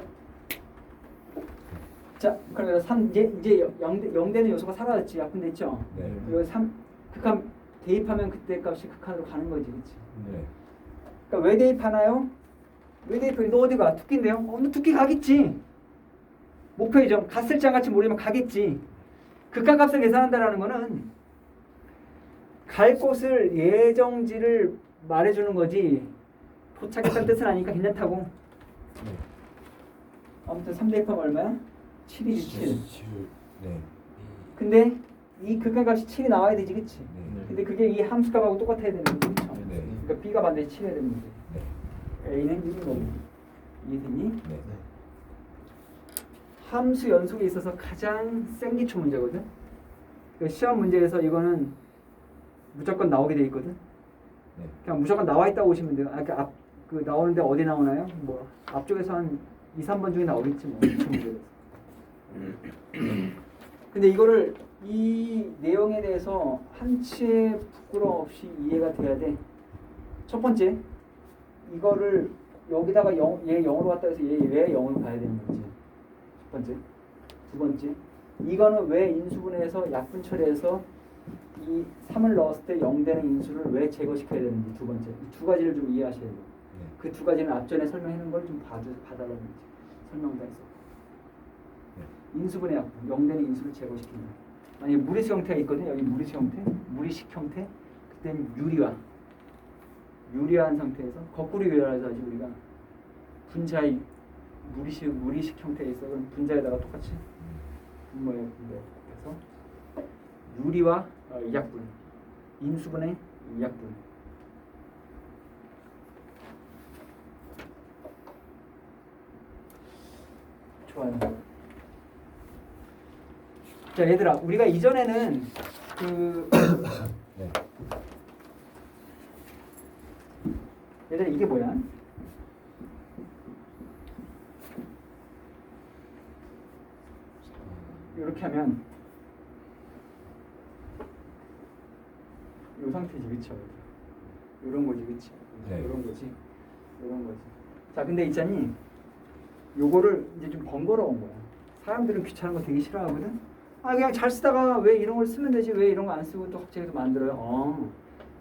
자, 그러면 3 이제 0 되는 요소가 사라졌지. 약분됐죠? 네. 그리고 3 극한 대입하면 그때 값이 극한으로 가는 거지. 그렇지? 네. 그러니까 왜 대입하나요? 왜 대입해? 너 어디 가? 투끼인데요? 너 투끼 가겠지. 목표의 점 갔을지 안 갈지 모르지만 가겠지. 극한값을 계산한다라는 거는 갈 곳을 예정지를 말해주는 거지 도착했다는 뜻은 아니니까 괜찮다고. 네. 아무튼 3 대입하면 얼마야? 7이지 7. 네. 근데 이 극한값이 7이 나와야 되지, 그치? 네. 근데 그게 이 함수값하고 똑같아야 되는 거지, 그쵸? 네. 그러니까 B가 반드시 7해야 되는 거지. 네. A는 6인 거고. 이해됐니? 네. 함수 연속에 있어서 가장 센 기초 문제거든. 그 시험 문제에서 이거는 무조건 나오게 돼 있거든. 네. 그냥 무조건 나와 있다고 보시면 돼요. 아, 그 나오는데 어디 나오나요? 뭐 앞쪽에서 한 2, 3번 중에 나오겠지 뭐. 기초 문제에서. 근데 이거를 이 내용에 대해서 한치의 부끄러움 없이 이해가 돼야 돼. 첫 번째, 이거를 여기다가 얘 0으로 왔다 해서 얘 왜 0으로 가야 되는 건지. 첫 번째. 두 번째, 이거는 왜 인수분해해서 약분 처리해서 이 3을 넣었을 때 0 되는 인수를 왜 제거시켜야 되는지. 두 번째. 이 두 가지를 좀 이해하셔야 돼요. 그 두 가지는 앞전에 설명해놓은 걸 좀 봐달라는 거지. 설명도 했어. 인수분해 약분, 0 되는 인수를 제거시킨다. 만약에 무리수 형태가 있거든요. 여기 무리수 형태, 무리식 형태. 그때는 유리화한 상태에서 거꾸로 유리화해서 하지 우리가 분자의 무리식 형태에 있어. 그럼 분자에다가 똑같이 분모에 그래서 유리화 약분, 인수분해 약분. 좋아요. 자, 얘들아, 우리가 이전에는 그 네. 얘들아 이게 뭐야? 이렇게 하면 이 상태지, 그쵸? 이런 거지, 그치? 네. 이런 거지, 이런 거지. 자, 근데 있잖니, 요거를 이제 좀 번거로운 거야. 사람들은 귀찮은 거 되게 싫어하거든. 아, 그냥 잘 쓰다가 왜 이런 걸 쓰면 되지? 왜 이런 거 안 쓰고 또 갑자기 또 만들어요?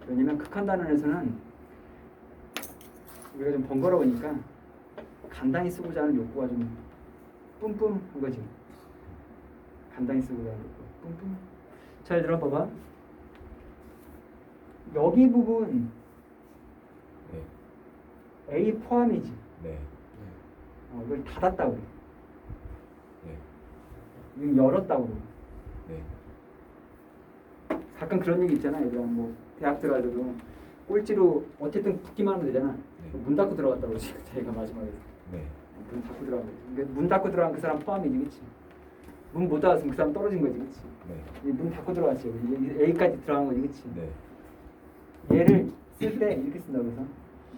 왜냐면 극한 단원에서는 우리가 좀 번거로우니까 간단히 쓰고자 하는 욕구가 좀 뿜뿜한 거지. 간단히 쓰고자 하는 욕구. 뿜뿜. 잘 들어봐봐. 여기 부분 네. A 포함이지. 네. 이걸 닫았다고 그래. 네. 이거 열었다고 그래. 네. 가끔 그런 얘기 있잖아. 얘들아, 뭐 대학 들어가도 꼴찌로 어쨌든 붙기만 하면 되잖아. 네. 문 닫고 들어갔다고 그러지. 자기가 마지막에 네. 문 닫고 들어간 거지. 그러니까 문 닫고 들어간 그 사람 포함이지, 그렇지? 문 못 닫았으면 그 사람 떨어진 거지, 그렇지? 네. 문 닫고 들어갔지. 이제 A까지 들어간 거지, 그렇지? 네. 얘를 쓸 때 이렇게 쓴다고 해서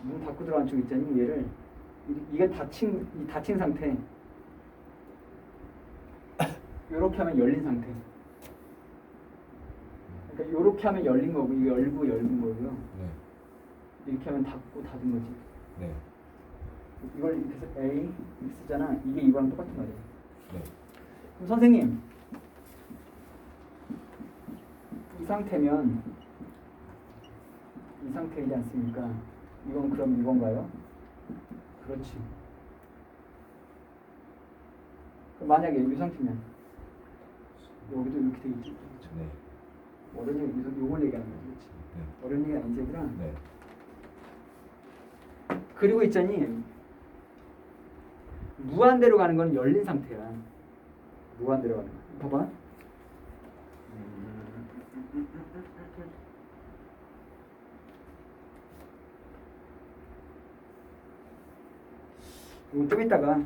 문 닫고 들어간 쪽 있잖니. 얘를 이게 닫힌 상태. 이렇게 하면 열린 상태. 그러니까 이렇게 하면 열린 거고, 이게 열고 열린 거고요. 네. 이렇게 하면 닫고 닫은 거지. 네. 이걸 이렇게 해서 A 이렇게 쓰잖아. 이게 이거랑 똑같은 말이야. 네. 그럼 선생님, 이 상태면 이 상태이지 않습니까? 이건 그럼 이건가요? 그렇지. 그럼 만약에 이 상태면 여기도 이렇게 돼 있지. 그렇죠? 네. 어른 얘기, 요걸 얘기하는 거지, 그렇지? 네. 어른 얘기 아니지, 얘들아? 네. 그리고 있잖니, 무한대로 가는 건 열린 상태야. 무한대로 가는 거. 봐봐. 이거 좀 이따가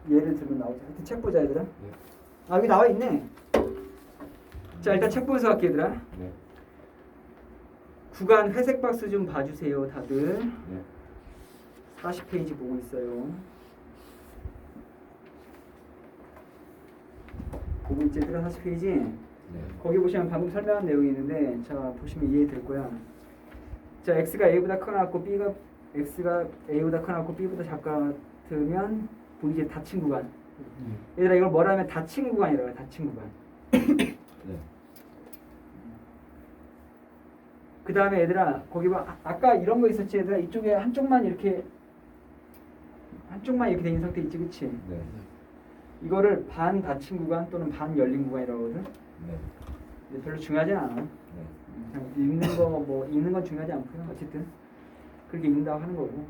예를 들면 나오자. 하여튼 책 보자, 얘들아. 네. 아, 여기 나와 있네. 자, 일단 책 보면서 할게, 얘들아. 네. 구간 회색 박스 좀 봐주세요, 다들. 네. 40페이지 보고 있어요. 보고 있지? 얘들아 40페이지. 네. 거기 보시면 방금 설명한 내용이 있는데 자 보시면 이해될 거야. 자 x가 a보다 커나고 b가 x가 a보다 커나고 b보다 작으면 보이지 닫힌 구간. 얘들아 이걸 뭐라 하면 닫힌 구간이라고 해. 닫힌 구간. 네. 그 다음에 얘들아 거기 봐 아까 이런 거 있었지 얘들아 이쪽에 한쪽만 이렇게 돼 있는 상태 있지 그치? 네. 이거를 반 닫힌 구간 또는 반 열린 구간이라고 하거든. 네. 근데 별로 중요하진 않아. 네. 그냥 읽는 거 뭐 읽는 건 중요하지 않고요. 어쨌든 그렇게 읽는다고 하는 거고.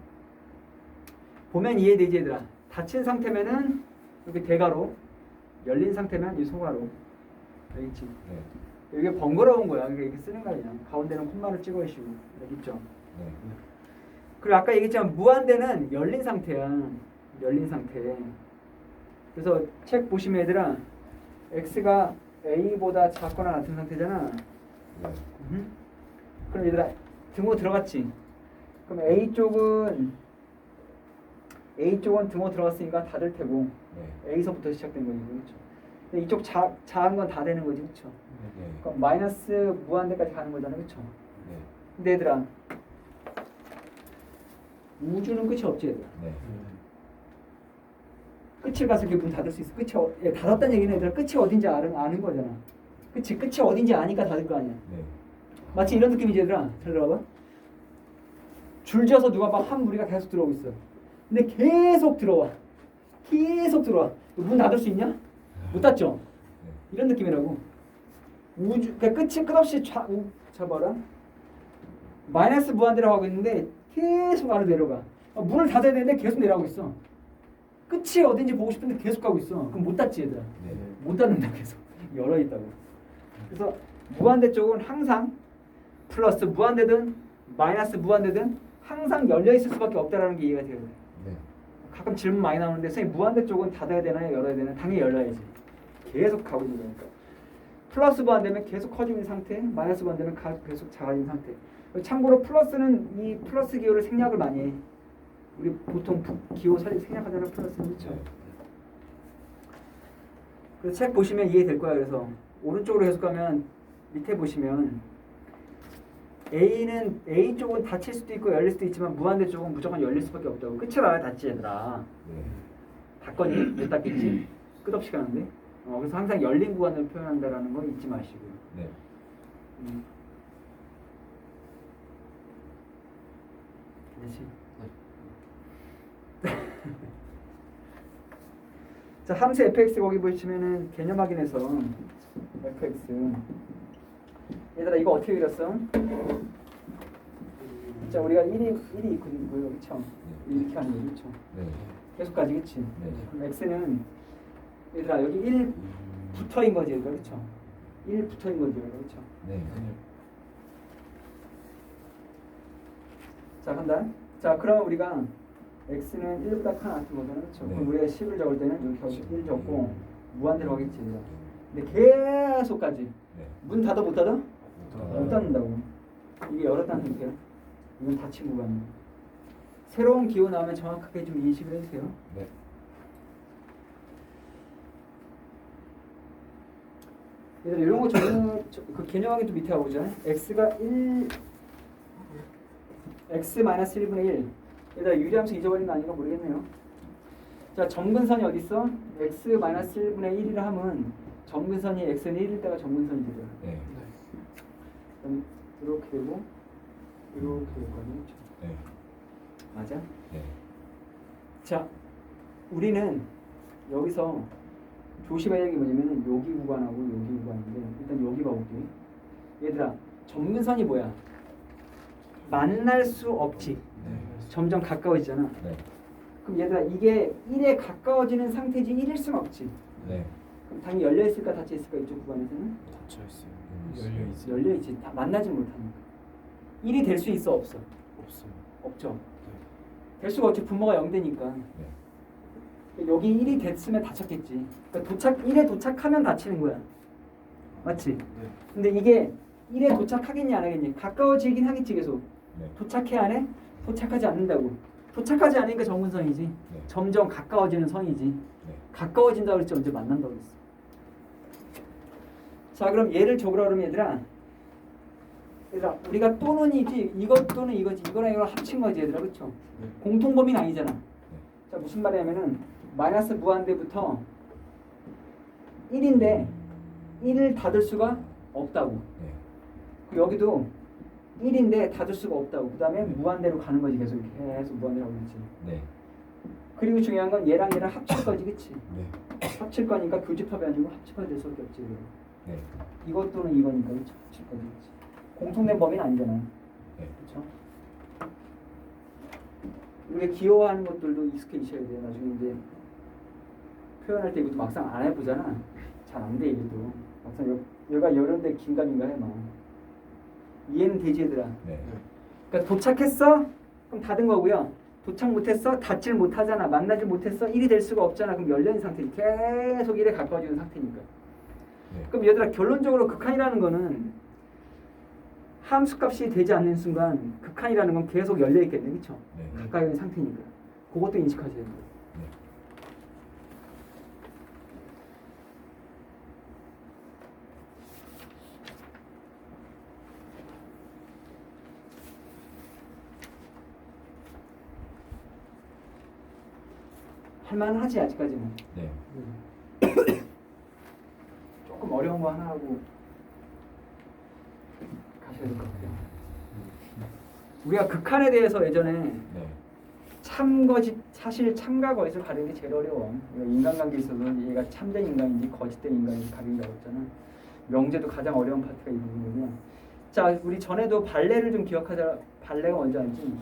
보면 이해되지 얘들아. 닫힌 상태면은 이렇게 대가로, 열린 상태면 이 소가로. 알겠지? 네. 이게 번거로운 거야. 이렇게 쓰는 거야 그냥. 가운데는 콤마를 찍어주시고. 알겠죠? 네. 그리고 아까 얘기했지만 무한대는 열린 상태야. 열린 상태. 그래서 책 보시면 얘들아 x가 a보다 작거나 같은 상태잖아. 네. 그럼 얘들아 등호 들어갔지? 그럼 A쪽은 등호 들어갔으니까 다 될 테고 네. A서부터 시작된 거지 그렇죠? 근데 이쪽 작은 건 다 되는 거지 그렇죠? 네. 그럼 마이너스 무한대까지 가는 거잖아 그렇죠? 네. 근데 얘들아 우주는 끝이 없지 얘들아. 네. 끝을 가서 이렇게 문 닫을 수 있어. 닫았다는 얘기는 얘들아 끝이 어딘지 아는 거잖아. 그치? 끝이 어딘지 아니까 닫을 거 아니야. 네. 마치 이런 느낌이지 얘들아. 잘 들어봐. 줄지어서 누가 막 한 무리가 계속 들어오고 있어. 근데 계속 들어와. 문 닫을 수 있냐? 못 닫죠? 네. 이런 느낌이라고. 그러니까 끝이 끝없이 봐라. 마이너스 무한대라고 하고 있는데 계속 아래로 내려가. 문을 닫아야 되는데 계속 내려가고 있어. 끝이 어딘지 보고 싶은데 계속 가고 있어. 그럼 못 닫지 얘들아. 네. 못 닫는다 계속. 열어 있다고. 그래서 무한대 쪽은 항상 플러스 무한대든 마이너스 무한대든 항상 열려 있을 수밖에 없다라는 게 이해가 돼요. 네. 가끔 질문 많이 나오는데 선생님 무한대 쪽은 닫아야 되나요? 열어야 되나요? 당연히 열어야지. 계속 가고 있는 거니까. 플러스 무한대면 계속 커지고 있는 상태, 마이너스 무한대면 계속 작아지는 상태. 참고로 플러스는 이 플러스 기호를 생략을 많이 해. 우리 보통 기호 생략하잖아 플러스는 그렇죠? 네. 그래서 책 보시면 이해될 거야. 그래서 오른쪽으로 계속 가면 밑에 보시면 A 쪽은 닫힐 수도 있고 열릴 수도 있지만 무한대 쪽은 무조건 열릴 수밖에 없다고. 끝을 알아야 닫지 얘들아. 네. 닫거니? 못 닫겠지? 끝없이 가는데. 그래서 항상 열린 구간을 표현한다라는 거 잊지 마시고요. 네. 그렇지. 자, 함수 fx 거기 보시면은 개념 확인해서 fx 얘들아 이거 어떻게 그렸어? 자, 우리가 1이 있거든요. 그렇죠? 이렇게 하는 거 그렇죠? 네. 계속 가지 그렇지? 네. 그럼 x는 얘들아 여기 1 붙어인 거지 얘들아 그렇죠? 1 붙어인 거지 그렇죠? 네. 자, 간다. 자, 그럼 우리가 x는 1보다 큰 같은 거잖아 그렇죠? 네. 그럼 우리가 10을 적을 때는 여기 1 적고 무한대로 가겠지 얘들아. 근데 계속 가지. 네. 문 닫아 못 닫아? 닫아요. 못 닫는다고. 이게 열었다는 상태야. 이건 닫힌 구간이야. 새로운 기호 나오면 정확하게 좀 인식을 해주세요. 네. 얘들아 이런 거 그 개념 확인 좀 밑에 가보자. x가 1 x-1분의 1 얘들아 유리함수 잊어버린 거 아닌가 모르겠네요. 자, 점근선이 어디 있어? x-1분의 1이라 하면 점근선이 x는 1일 때가 점근선이 되죠. 네. 그럼 이렇게 되고 이렇게 되거든요. 네. 맞아? 네. 자, 우리는 여기서 조심해야 할 게 뭐냐면은 여기 구간하고 여기 구간인데 일단 여기 봐볼게. 얘들아, 점근선이 뭐야? 만날 수 없지. 네. 점점 가까워지잖아. 네. 그럼 얘들아 이게 1에 가까워지는 상태지 1일 수는 없지. 네. 그럼 당연히 열려 있을까 닫혀 있을까 이쪽 구간에서는 닫혀 있어요. 열려 있어요. 열려 있지. 다 만나지 못하니까. 1이 될 수 있어 없어? 없어요. 없죠. 될 수가 없지. 분모가 0되니까. 네. 여기 1이 됐으면 닫혔겠지. 그러니까 1에 도착하면 닫히는 거야. 맞지? 네. 근데 이게 1에 도착하겠니 안 하겠니? 가까워지긴 하겠지 계속. 네. 도착해 안 해? 도착하지 않는다고. 도착하지 않으니까 정근선이지. 네. 점점 가까워지는 선이지. 네. 가까워진다고 그랬지 언제 만난다고 그랬어. 자 그럼 얘를 적으라 그러면 얘들아 우리가 또는이지 이것 또는 이거지 이거랑 이거랑 합친 거지 얘들아 그쵸? 네. 공통범위는 아니잖아. 자 무슨 말이냐면은 마이너스 무한대부터 1인데 1을 닫을 수가 없다고. 네. 그리고 여기도 1인데 닫을 수가 없다고. 그 다음에 무한대로 가는 거지 계속 이렇게 계속 무한대로 가고 있지. 네. 그리고 중요한 건 얘랑 합칠 거지 그치? 네. 합칠 거니까 교집합이 아니고 합집합이 될 수밖에 없지. 네. 이것 또는 이거니까 그쵸? 합칠 거지 그치? 공통된 범위는 아니잖아요. 네. 그렇죠? 우리가 귀여워하는 것들도 익숙해지셔야 돼요. 나중에 이제 표현할 때 이것도 막상 안 해보잖아. 잘 안 돼 이게 또. 막상 얘가 여름대 긴가민가 해 막. 이해는 되지 얘들아. 네. 그러니까 도착했어? 그럼 닫은 거고요. 도착 못했어? 닫질 못하잖아. 만나지 못했어? 1이 될 수가 없잖아. 그럼 열린 상태니 계속 1에 가까워지는 상태니까. 네. 그럼 얘들아 결론적으로 극한이라는 거는 함수값이 되지 않는 순간 극한이라는 건 계속 열려 있겠네, 그렇죠? 네. 가까이 있는 상태니까. 그것도 인식하셔야 돼요. 네. 할만하지 아직까지는. 네. 조금 어려운 거 하나 하고 가셔야 될 것 같아요. 우리가 극한에 대해서 예전에 네. 참거짓 사실 참과 거짓을 가리는 게 제일 어려워. 우리가 인간관계에 있어서 얘가 참된 인간인지 거짓된 인간인지 가린다고 했잖아. 명제도 가장 어려운 파트가 이 부분이고요. 자, 우리 전에도 발레를 좀 기억하자. 발레가 뭔지 알지?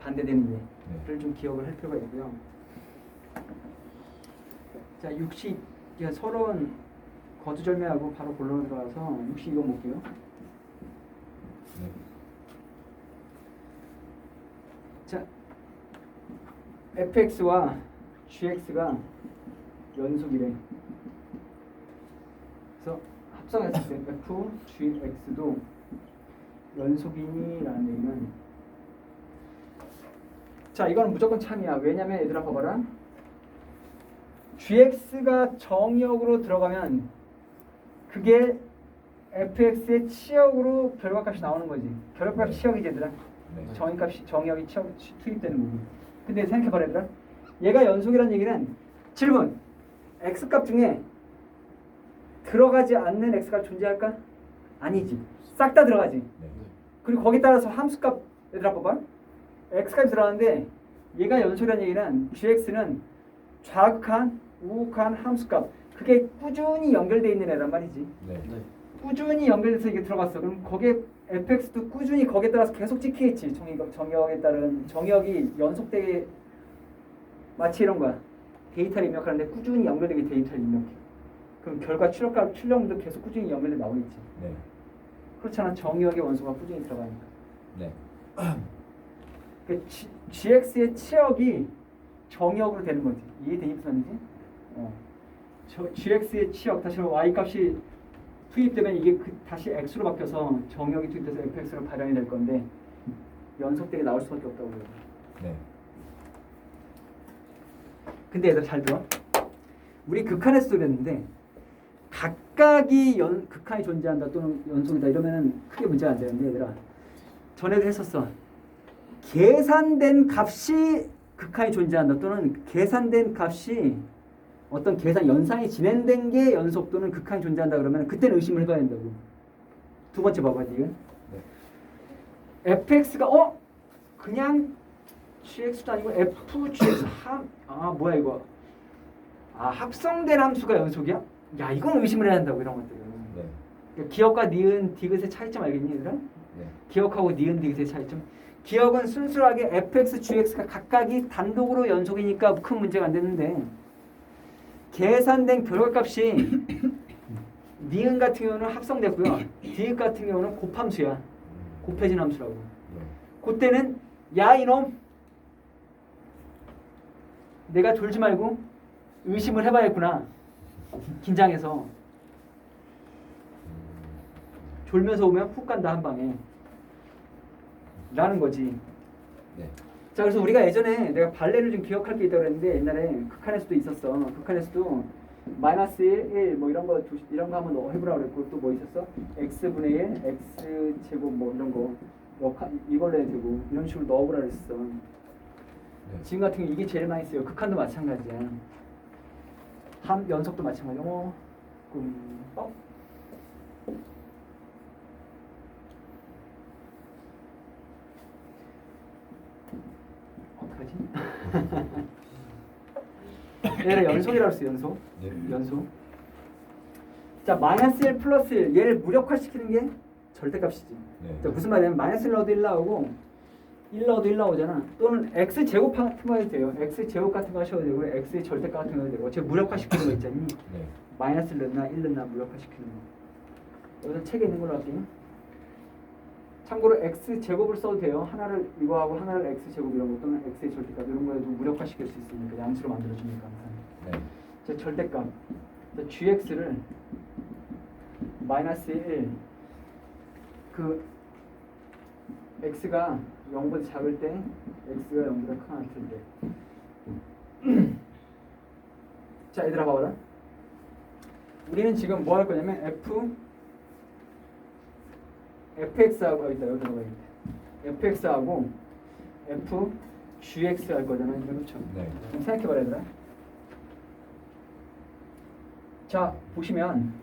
반대되는 예를 좀 기억을 할 필요가 있고요. 자, 60 서론 거두절미하고 바로 본론으로 들어가서 62번 볼게요. 네. 자, fx와 gx가 연속이래. 그래서 합성했을 때 f, gx도 연속이니라는 얘기는 자, 이거는 무조건 참이야. 왜냐면 얘들아 봐봐라. gx가 정역으로 들어가면 그게 fx의 치역으로 결과값이 나오는 거지. 결과값 치역이지 얘들아. 네. 정의값이 정역이 투입되는 부분. 근데 생각해봐라 얘들아. 얘가 연속이라는 얘기는 질문. x값 중에 들어가지 않는 x가 존재할까? 아니지. 싹 다 들어가지. 네. 그리고 거기에 따라서 함수값 얘들아 봐봐. x값이 들어가는데 얘가 연속이라는 얘기는 gx는 좌극한, 우극한 함수값. 그게 꾸준히 연결되어 있는 애란 말이지. 네. 꾸준히 연결돼서 이게 들어갔어. 그럼 거기에 fx도 꾸준히 거기에 따라서 계속 찍히겠지. 정역에 따른 정역이 연속되게 마치 이런 거야. 데이터를 입력하는데 꾸준히 연결되게 데이터를 입력해. 그럼 결과 출력물도 계속 꾸준히 연결돼 나오겠지. 네. 그렇잖아. 정역의 원소가 꾸준히 들어가니까. 네. 그 gx의 치역이 정역으로 되는 거지. 이해되니 무슨 말인지? gx의 치역 다시 y 값이 투입되면 이게 다시 x로 바뀌어서 정역이 투입돼서 fx로 발현이 될 건데 연속되게 나올 수밖에 없다고 그래요. 네. 근데 얘들아 잘 들어. 우리 극한에서도 그랬는데 각각이 극한이 존재한다 또는 연속이다 이러면은 크게 문제가 안 되는데 얘들아 전에도 했었어. 계산된 값이 극한이 존재한다 또는 계산된 값이 어떤 계산 연산이 진행된 게 연속 또는 극한이 존재한다 그러면 그때는 의심을 해봐야 된다고. 두 번째 봐봐 지금. 네. fx가 그냥 gx도 아니고 fgx 뭐야 이거. 합성된 함수가 연속이야? 야 이건 의심을 해야 한다고 이런 것들은. 네. 그러니까 기억과 니은 디귿의 차이점 알겠니 얘들아? 네. 기억하고 니은 디귿의 차이점. 기억은 순수하게 fx, gx가 각각이 단독으로 연속이니까 큰 문제가 안 되는데 계산된 결과값이 니은 같은 경우는 합성됐고요. 디귿 같은 경우는 곱함수야. 곱해진 함수라고. 네. 그때는 야 이놈 내가 졸지 말고 의심을 해봐야겠구나. 긴장해서 졸면서 오면 훅 간다 한 방에 라는 거지. 네. 자, 그래서 우리가 예전에 내가 발레를 좀 기억할 게 있다고 그랬는데 옛날에 극한에서도 있었어. 극한에서도 마이너스 1, 뭐 이런 거 한번 너 해보라고 그랬고 또 뭐 있었어? x분의 1, x 제곱 뭐 이런 거 이걸로 해도 되고 이런 식으로 넣어보라 그랬어. 네. 지금 같은 경우 이게 제일 많이 써요. 극한도 마찬가지야. 함 연속도 마찬가지야. 꿈뻑. 어떡하지? 얘를 연속이라고 했어. 연속. 네. 연속. 자, 마이너스 1 플러스 1 얘를 무력화시키는 게 절대값이지. 네. 자, 무슨 말이냐면 마이너스 1 넣어도 1 나오고 1 넣어도 1 나오잖아. 또는 x 제곱 같은 거 해도 돼요. x 제곱 같은 거 하셔도 되고 x 절대값 같은 거 해도 되고 어차피 무력화시키는 거 있잖니. 네. 마이너스 1 넣나 1 넣나 무력화시키는 거. 여기서 책에 있는 걸로 할게요. 참고로 x 제곱을 써도 돼요. 하나를 이거 하고 하나를 x 제곱 이런 거 또는 x의 절대값 이런 거에도 무력화시킬 수 있으니까 양수로 만들어주니까 항상. 네. 자, 절대값. 자, gx를 마이너스 1 그 x가 0보다 작을 때 x가 0보다 크거나 같을 때. 자, 얘들아 봐봐라. 우리는 지금 뭐 할 거냐면 fx하고 여기 들어가 있다. fx하고 fgx 할 거잖아요. 그렇죠? 네. 좀 생각해봐라 얘들아. 자, 보시면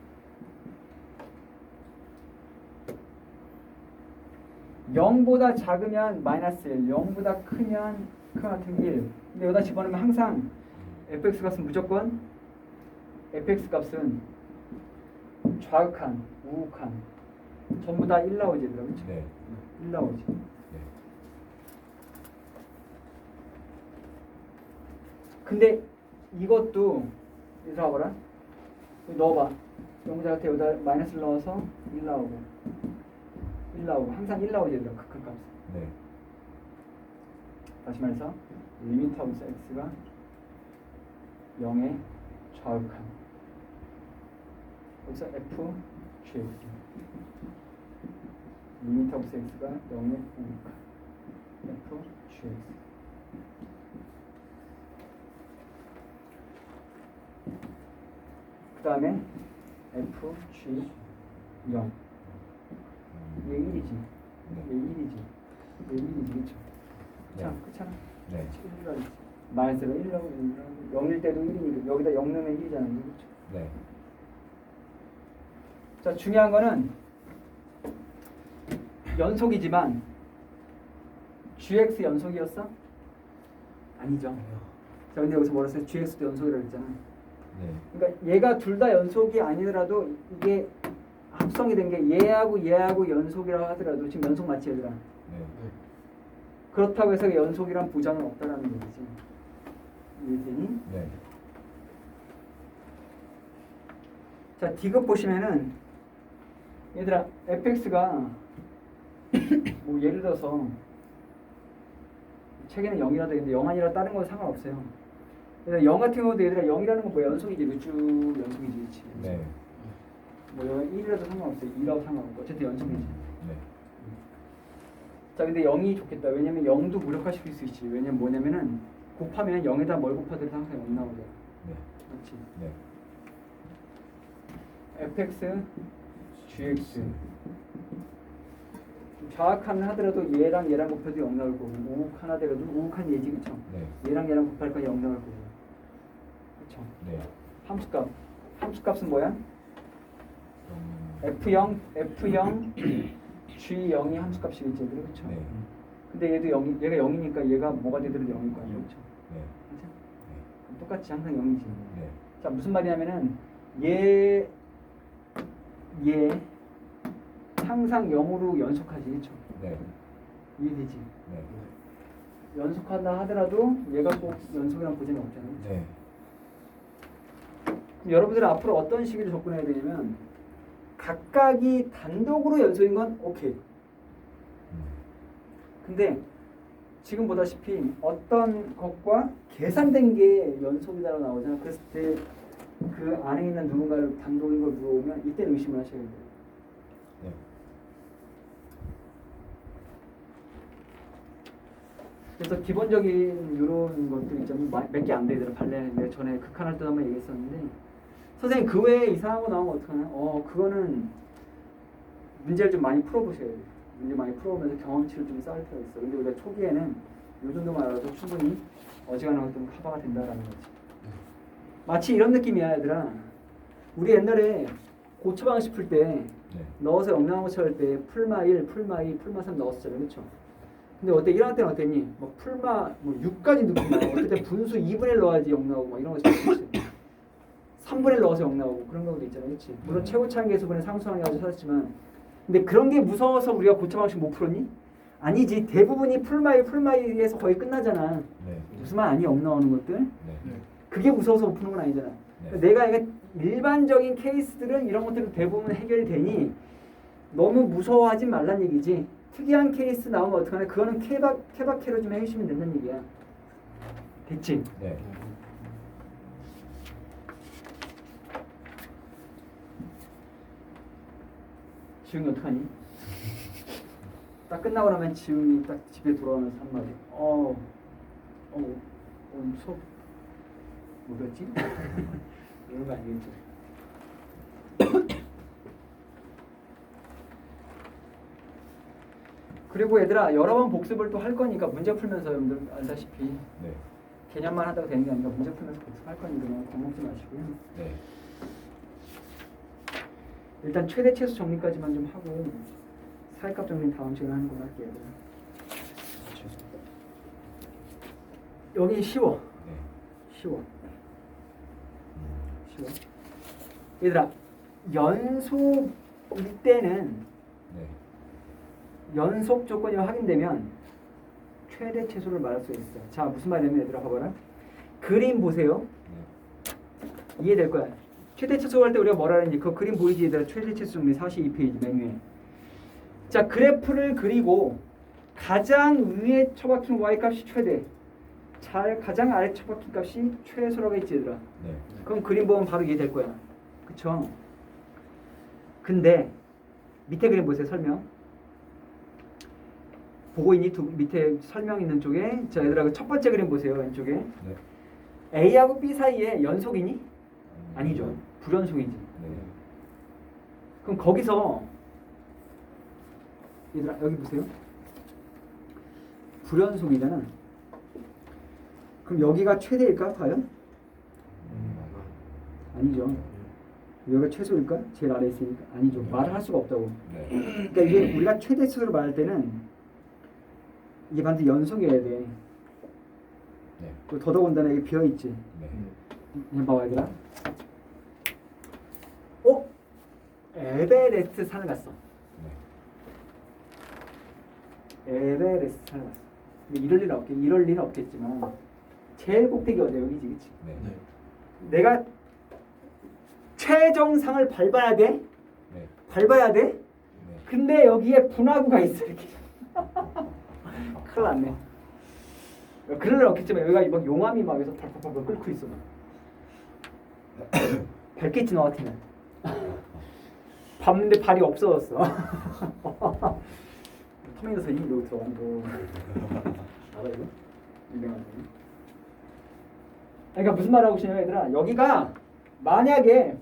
0보다 작으면 마이너스 1, 0보다 크면 같은 1. 근데 여기다 집어넣으면 항상 fx 값은 무조건 fx 값은 좌극한, 우극한 전부 다 1 나오지 얘들아. 그렇죠? 네. 1 나오지. 네. 근데 이것도 얘들아 봐라. 여기 넣어봐. 0보다 작을 때 여기다 마이너스를 넣어서 1 나오고 1 나오고 항상 1 나오지 얘들아. 극한 값은. 네. 다시 말해서 리미트 오브 x가 0에 좌극한 여기서 f gx 리미트 오브 x가 0에 우극한 f gx 그 다음에 f g 0 얘 1이지 얘 1이지 얘 1이지 그쵸? 자, 그렇잖아. 네. 마이너스가 1나오고 0일 때도 1이니까 여기다 0 넣으면 1이잖아. 그렇죠? 네. 자, 중요한 거는 연속이지만 gx 연속이었어? 아니죠. 자, 근데 여기서 뭐라 했어요? gx도 연속이라고 했잖아. 네. 그러니까 얘가 둘 다 연속이 아니더라도 이게 합성이 된 게 얘하고 연속이라고 하더라도 지금 연속 맞지 얘들아? 네. 그렇다고 해서 연속이란 보장은 없다라는 얘기지. 이해되니? 네. 자, D급 보시면은 얘들아 fx가 뭐 예를 들어서 책에는 0이라도 있는데 0 아니라 다른 건 상관없어요. 얘들아 0 같은 경우도 얘들아 0이라는 건 뭐 연속이지. 쭉 연속이지. 그치? 네. 뭐 1이라도 상관없어요. 2라도 상관없고 어쨌든 연속이지. 네. 자, 근데 0이 좋겠다. 왜냐면 0도 무력화시킬 수 있지. 왜냐면 뭐냐면은 곱하면 0에다 뭘 곱하더라도 항상 0 나오잖아. 네. 그렇지. 네. fx, gx 좌악한 하더라도 얘랑 곱해도 0 나올 거고 우극한 하더라도 우극한 얘지. 그쵸? 네. 얘랑 곱할 거니까 0 나올 거고. 그쵸? 네. 함수값은 뭐야? f0, g0이 함수값이겠지. 그렇죠? 네. 근데 얘가 0이니까 얘가 뭐가 되더라도 0일 거야. 그렇죠? 네. 그렇죠? 그럼 똑같이 항상 0이지. 네. 자, 무슨 말이냐면은 얘 항상 0으로 연속하지. 그렇죠? 네. 이해되지? 네. 연속한다 하더라도 얘가 꼭 연속이란 보장이 없잖아요. 네. 그럼 여러분들은 앞으로 어떤 식으로 접근해야 되냐면 각각이 단독으로 연속인 건 오케이. 근데 지금 보다시피 어떤 것과 계산된 게 연속이다라고 나오잖아. 그랬을 때 그 안에 있는 누군가를 단독인 걸 물어보면 이때는 의심을 하셔야 돼요. 네. 그래서 기본적인 이런 것들 있잖아요. 몇 개 안 돼. 얘들아 발레 내가 전에 극한할 때 한번 얘기했었는데 선생님 그 외에 이상한 거 나오면 어떡하나? 그거는 문제를 좀 많이 풀어보셔야 돼요. 문제 많이 풀어보면서 경험치를 좀 쌓을 필요가 있어. 근데 우리가 초기에는 이 정도만 알아도 충분히 어지간한 것들은 커버가 된다라는 거지. 마치 이런 느낌이야, 얘들아. 우리 옛날에 고추 방식 풀 때 네. 넣어서 영양고추 할 때 풀마 1, 풀마 2, 풀마 3 넣었잖아요, 그렇죠? 근데 어때? 1학년 때는 어땠니? 뭐 풀마 뭐 6까지 넣고 어떨 때 분수 2분의 1 넣어야지 0 나오고 막 이런 거 있었지. 3분의 1 넣어서 0 나오고 그런 경우도 있잖아요, 그렇지? 물론 최고차항 계수분의 상수항이 가지고 찾았지만, 근데 그런 게 무서워서 우리가 고추 방식 못 풀었니? 아니지. 대부분이 풀마 1, 풀마 2에서 거의 끝나잖아. 네. 무슨 말 아니? 0 나오는 것들. 네. 그게 무서워서 못 푸는 건 아니잖아. 네. 내가 이게 일반적인 케이스들은 이런 것들은 대부분 해결되니 너무 무서워하지 말란 얘기지. 특이한 케이스 나오면 어떡하나? 그거는 케바케로 좀 해주시면 된다는 얘기야. 됐지? 네. 지웅이 어떡하니? 딱 끝나고 나면 지웅이 딱 집에 돌아오면서 한마디. 오늘 수업 뭐였지? 이런 거 아니겠지? 그리고 얘들아 여러 번 복습을 또 할 거니까 문제 풀면서 여러분들 알다시피 네. 개념만 하다가 되는 게 아니라 문제 풀면서 복습할 거니까 너무 겁먹지 마시고요. 네. 일단 최대 최소 정리까지만 좀 하고 사회값 정리는 다음 시간에 하는 걸로 할게요. 여기 쉬워. 네. 쉬워. 얘들아 연속일 때는 네. 연속 조건이 확인되면 최대 최소를 말할 수 있어. 자 무슨 말이냐면 얘들아 봐봐라. 그림 보세요. 네. 이해될 거야. 최대 최소 할 때 우리가 뭐라 했니? 그 그림 보이지 얘들아. 최대 최소 정리 42페이지 맨 위에. 자 그래프를 그리고 가장 위에 처박힌 y값이 최대, 가장 아래 처박힌 값이 최소라고 했지 얘들아. 네. 그럼 그림 보면 바로 이해될 거야. 그쵸? 근데 밑에 그림 보세요. 설명. 보고 있니? 밑에 설명 있는 쪽에. 자 얘들아 첫 번째 그림 보세요. 왼쪽에. 네. A하고 B 사이에 연속이니? 아니죠. 불연속이지. 네. 그럼 거기서 얘들아 여기 보세요. 불연속이잖아. 그럼 여기가 최대일까? 과연? 아니죠. 여기가 최소일까? 제일 아래에 있으니까. 아니죠. 말을 할 수가 없다고. 네. 그러니까 이게 우리가 최대 수를 말할 때는 이게 반드시 연속이어야 돼. 네. 또 더더군다나 여기 비어있지. 네. 그냥 봐봐 얘들아. 에베레스트 산을 갔어. 네. 에베레스트 산을 갔어. 근데 이럴 리는 없겠지만 제일 꼭대기 어디야? 여기지, 그치? 네. 내가 최정상을 밟아야 돼? 네. 밟아야 돼? 네. 근데 여기에 분화구가 있어 이렇게. 큰일 났네. 그럴 일 없겠지만 여기가 막 용암이 막 여기서 팍팍팍 끓고 있어. 밟겠지 너 같으면. 밟는데 발이 없어졌어. 터미너서 이 여기 들어간 거. 알아 이거? 유명한 거. 그러니까 무슨 말 하고 싶냐면 얘들아 여기가 만약에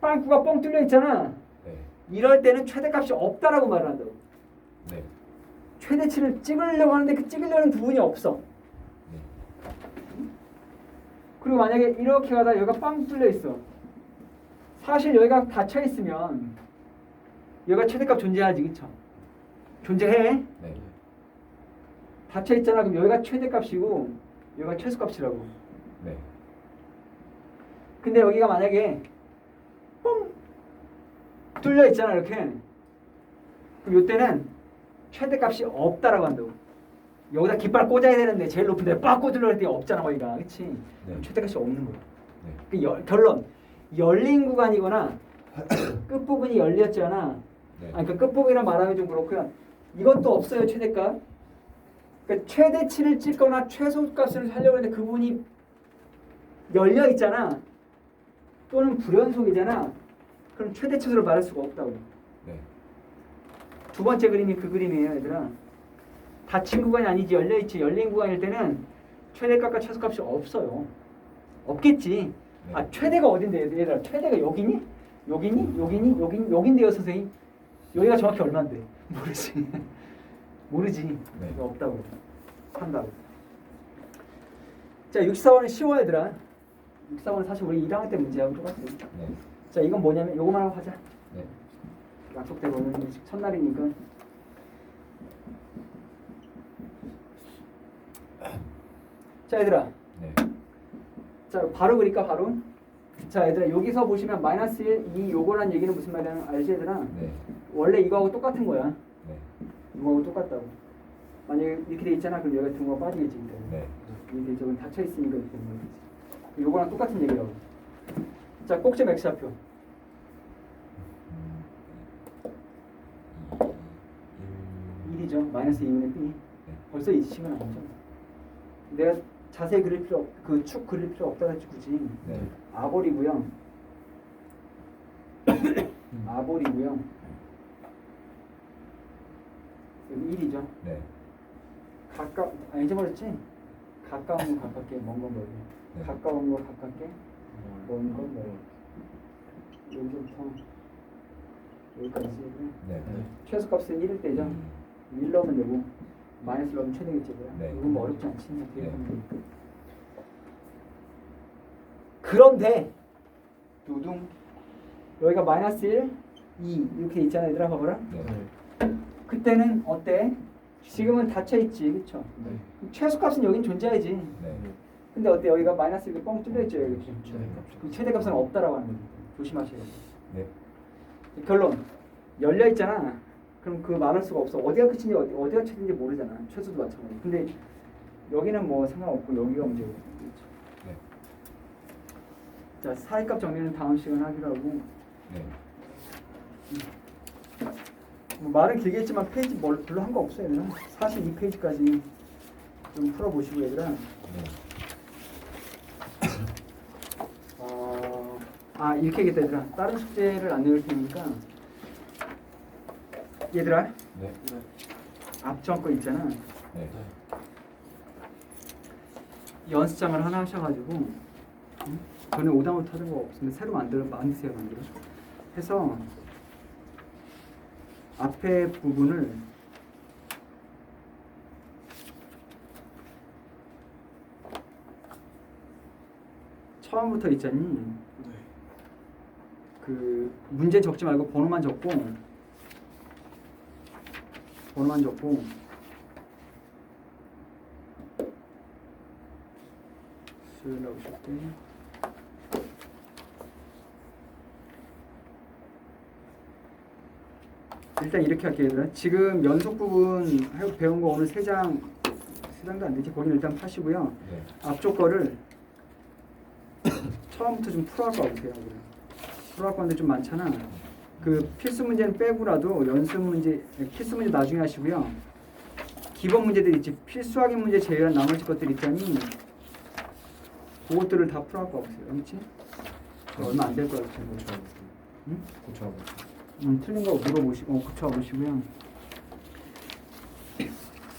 빵꾸가 뻥 뚫려 있잖아. 네. 이럴 때는 최대값이 없다라고 말을 한다고. 네. 최대치를 찍으려고 하는데 그 찍으려는 부분이 없어. 네. 그리고 만약에 이렇게 가다 여기가 빵 뚫려 있어. 사실 여기가 닫혀 있으면 여기가 최대값 존재하지, 그쵸? 존재해. 네. 닫혀 있잖아. 그럼 여기가 최대값이고 여기가 최소값이라고. 네. 근데 여기가 만약에 뻥 뚫려 있잖아 이렇게. 그럼 이때는 최대값이 없다라고 한다고. 여기다 깃발 꽂아야 되는데 제일 높은 데 빡 꽂으려고 할 때 없잖아 거기가. 그치? 네. 그럼 최대값이 없는 거야. 네. 그 결론 열린 구간이거나 끝부분이 열렸잖아. 네. 아니 그 끝부분이라 말하면 좀 그렇고요. 이것도 없어요 최대값. 그러니까 최대치를 찍거나 최소값을 하려고 하는데 그 부분이 열려 있잖아. 또는 불연속이잖아. 그럼 최대치를 말할 수가 없다고. 네. 두 번째 그림이 그 그림이에요, 얘들아. 닫힌 구간이 아니지 열려있지. 열린 구간일 때는 최대값과 최소값이 없어요. 없겠지. 네. 아 최대가 어딘데 얘들아? 최대가 여기니? 여기니? 여기니? 여긴 여긴데요 선생님. 여기가 정확히 얼마인데? 모르지. 모르지. 네. 이거 없다고 한다고. 자 64번은 쉬워 얘들아. 64번은 사실 우리 1학년 때 문제하고 똑같아요. 네. 자 이건 뭐냐면 요거만 하고 하자. 네. 약속대로 오늘 첫날이니까. 자 얘들아. 네. 자 바로 그릴까 바로. 자 얘들아 여기서 보시면 마이너스 1, 2 요거란 얘기는 무슨 말이야 알지 얘들아? 네. 원래 이거하고 똑같은 거야. 네. 이거하고 똑같다고. 만약에 이렇게 돼 있잖아 그럼 여기 등호가 빠지겠지. 네. 이게 저건 닫혀 있으니까 이렇게 되는 거지. 요거랑 똑같은 얘기라고. 자 꼭지 X좌표. 1이죠. 마이너스 2분의 B. 벌써 이 식은 아니죠. 내가 자세히 그릴 필요 그 축 그릴 필요 없다 했지 굳이. 네. 아볼이고요. 아볼이고요. 여기 1이죠. 네. 잊어버렸지? 가까운 거 가깝게, 먼 건 멀리. 네. 가까운 거 가깝게, 먼 건 멀리. 여기서부터 여기까지 쓰고 네. 최소값은 1일 때죠. 1 넣으면 되고 마이너스 넣으면 최대겠지. 네. 이건 뭐 어렵지 않지. 그냥 네. 대입하면 되니까. 그런데 두둥 여기가 마이너스 1, 2 이렇게 있잖아 얘들아 봐봐라. 네. 그때는 어때? 지금은 닫혀있지 그쵸? 네. 최소값은 여긴 존재하지. 네. 근데 어때? 여기가 마이너스 이렇게 뻥 뚫려있죠 여기. 최대값. 그 최대값은 없다라고 하는 거지. 조심하셔야 돼. 네. 결론 열려있잖아. 그럼 그 말할 수가 없어. 어디가 끝인지 어디가 최인지 모르잖아. 최소도 마찬가지. 근데 여기는 뭐 상관없고 여기가 문제고. 네. 자 사이값 정리는 다음 시간에 하기로 하고. 네. 뭐 말은 길게 했지만 페이지 별로 한 거 없어요 얘들아. 42페이지까지 좀 풀어보시고 얘들아. 네. 이렇게 하겠다 얘들아. 다른 숙제를 안 내릴 테니까 얘들아 네. 앞전 거 있잖아. 네. 연습장을 하나 하셔가지고 전에 오답을 터진 거 없으면 새로 만드세요. 해서 앞에 부분을 처음부터 있잖니. 그 문제 적지 말고 번호만 적고 수요일하고 싶대. 일단 이렇게 할게요 얘들아. 지금 연속 부분 배운 거 오늘 3장도 안 되지. 거기는 일단 파시고요. 네. 앞쪽 거를 처음부터 좀 풀어갖고 와보세요. 풀어갖고 왔는데 좀 많잖아. 그 필수 문제는 빼고라도 연습 문제, 필수 문제 나중에 하시고요. 기본 문제들 있지. 필수 확인 문제 제외한 나머지 것들 있잖니. 그것들을 다 풀어갖고 와보세요. 그렇지? 얼마 안 될 거야. 그치? 고쳐하고. 응? 고쳐하고. 틀린 거 물어보시고 고쳐보시고요.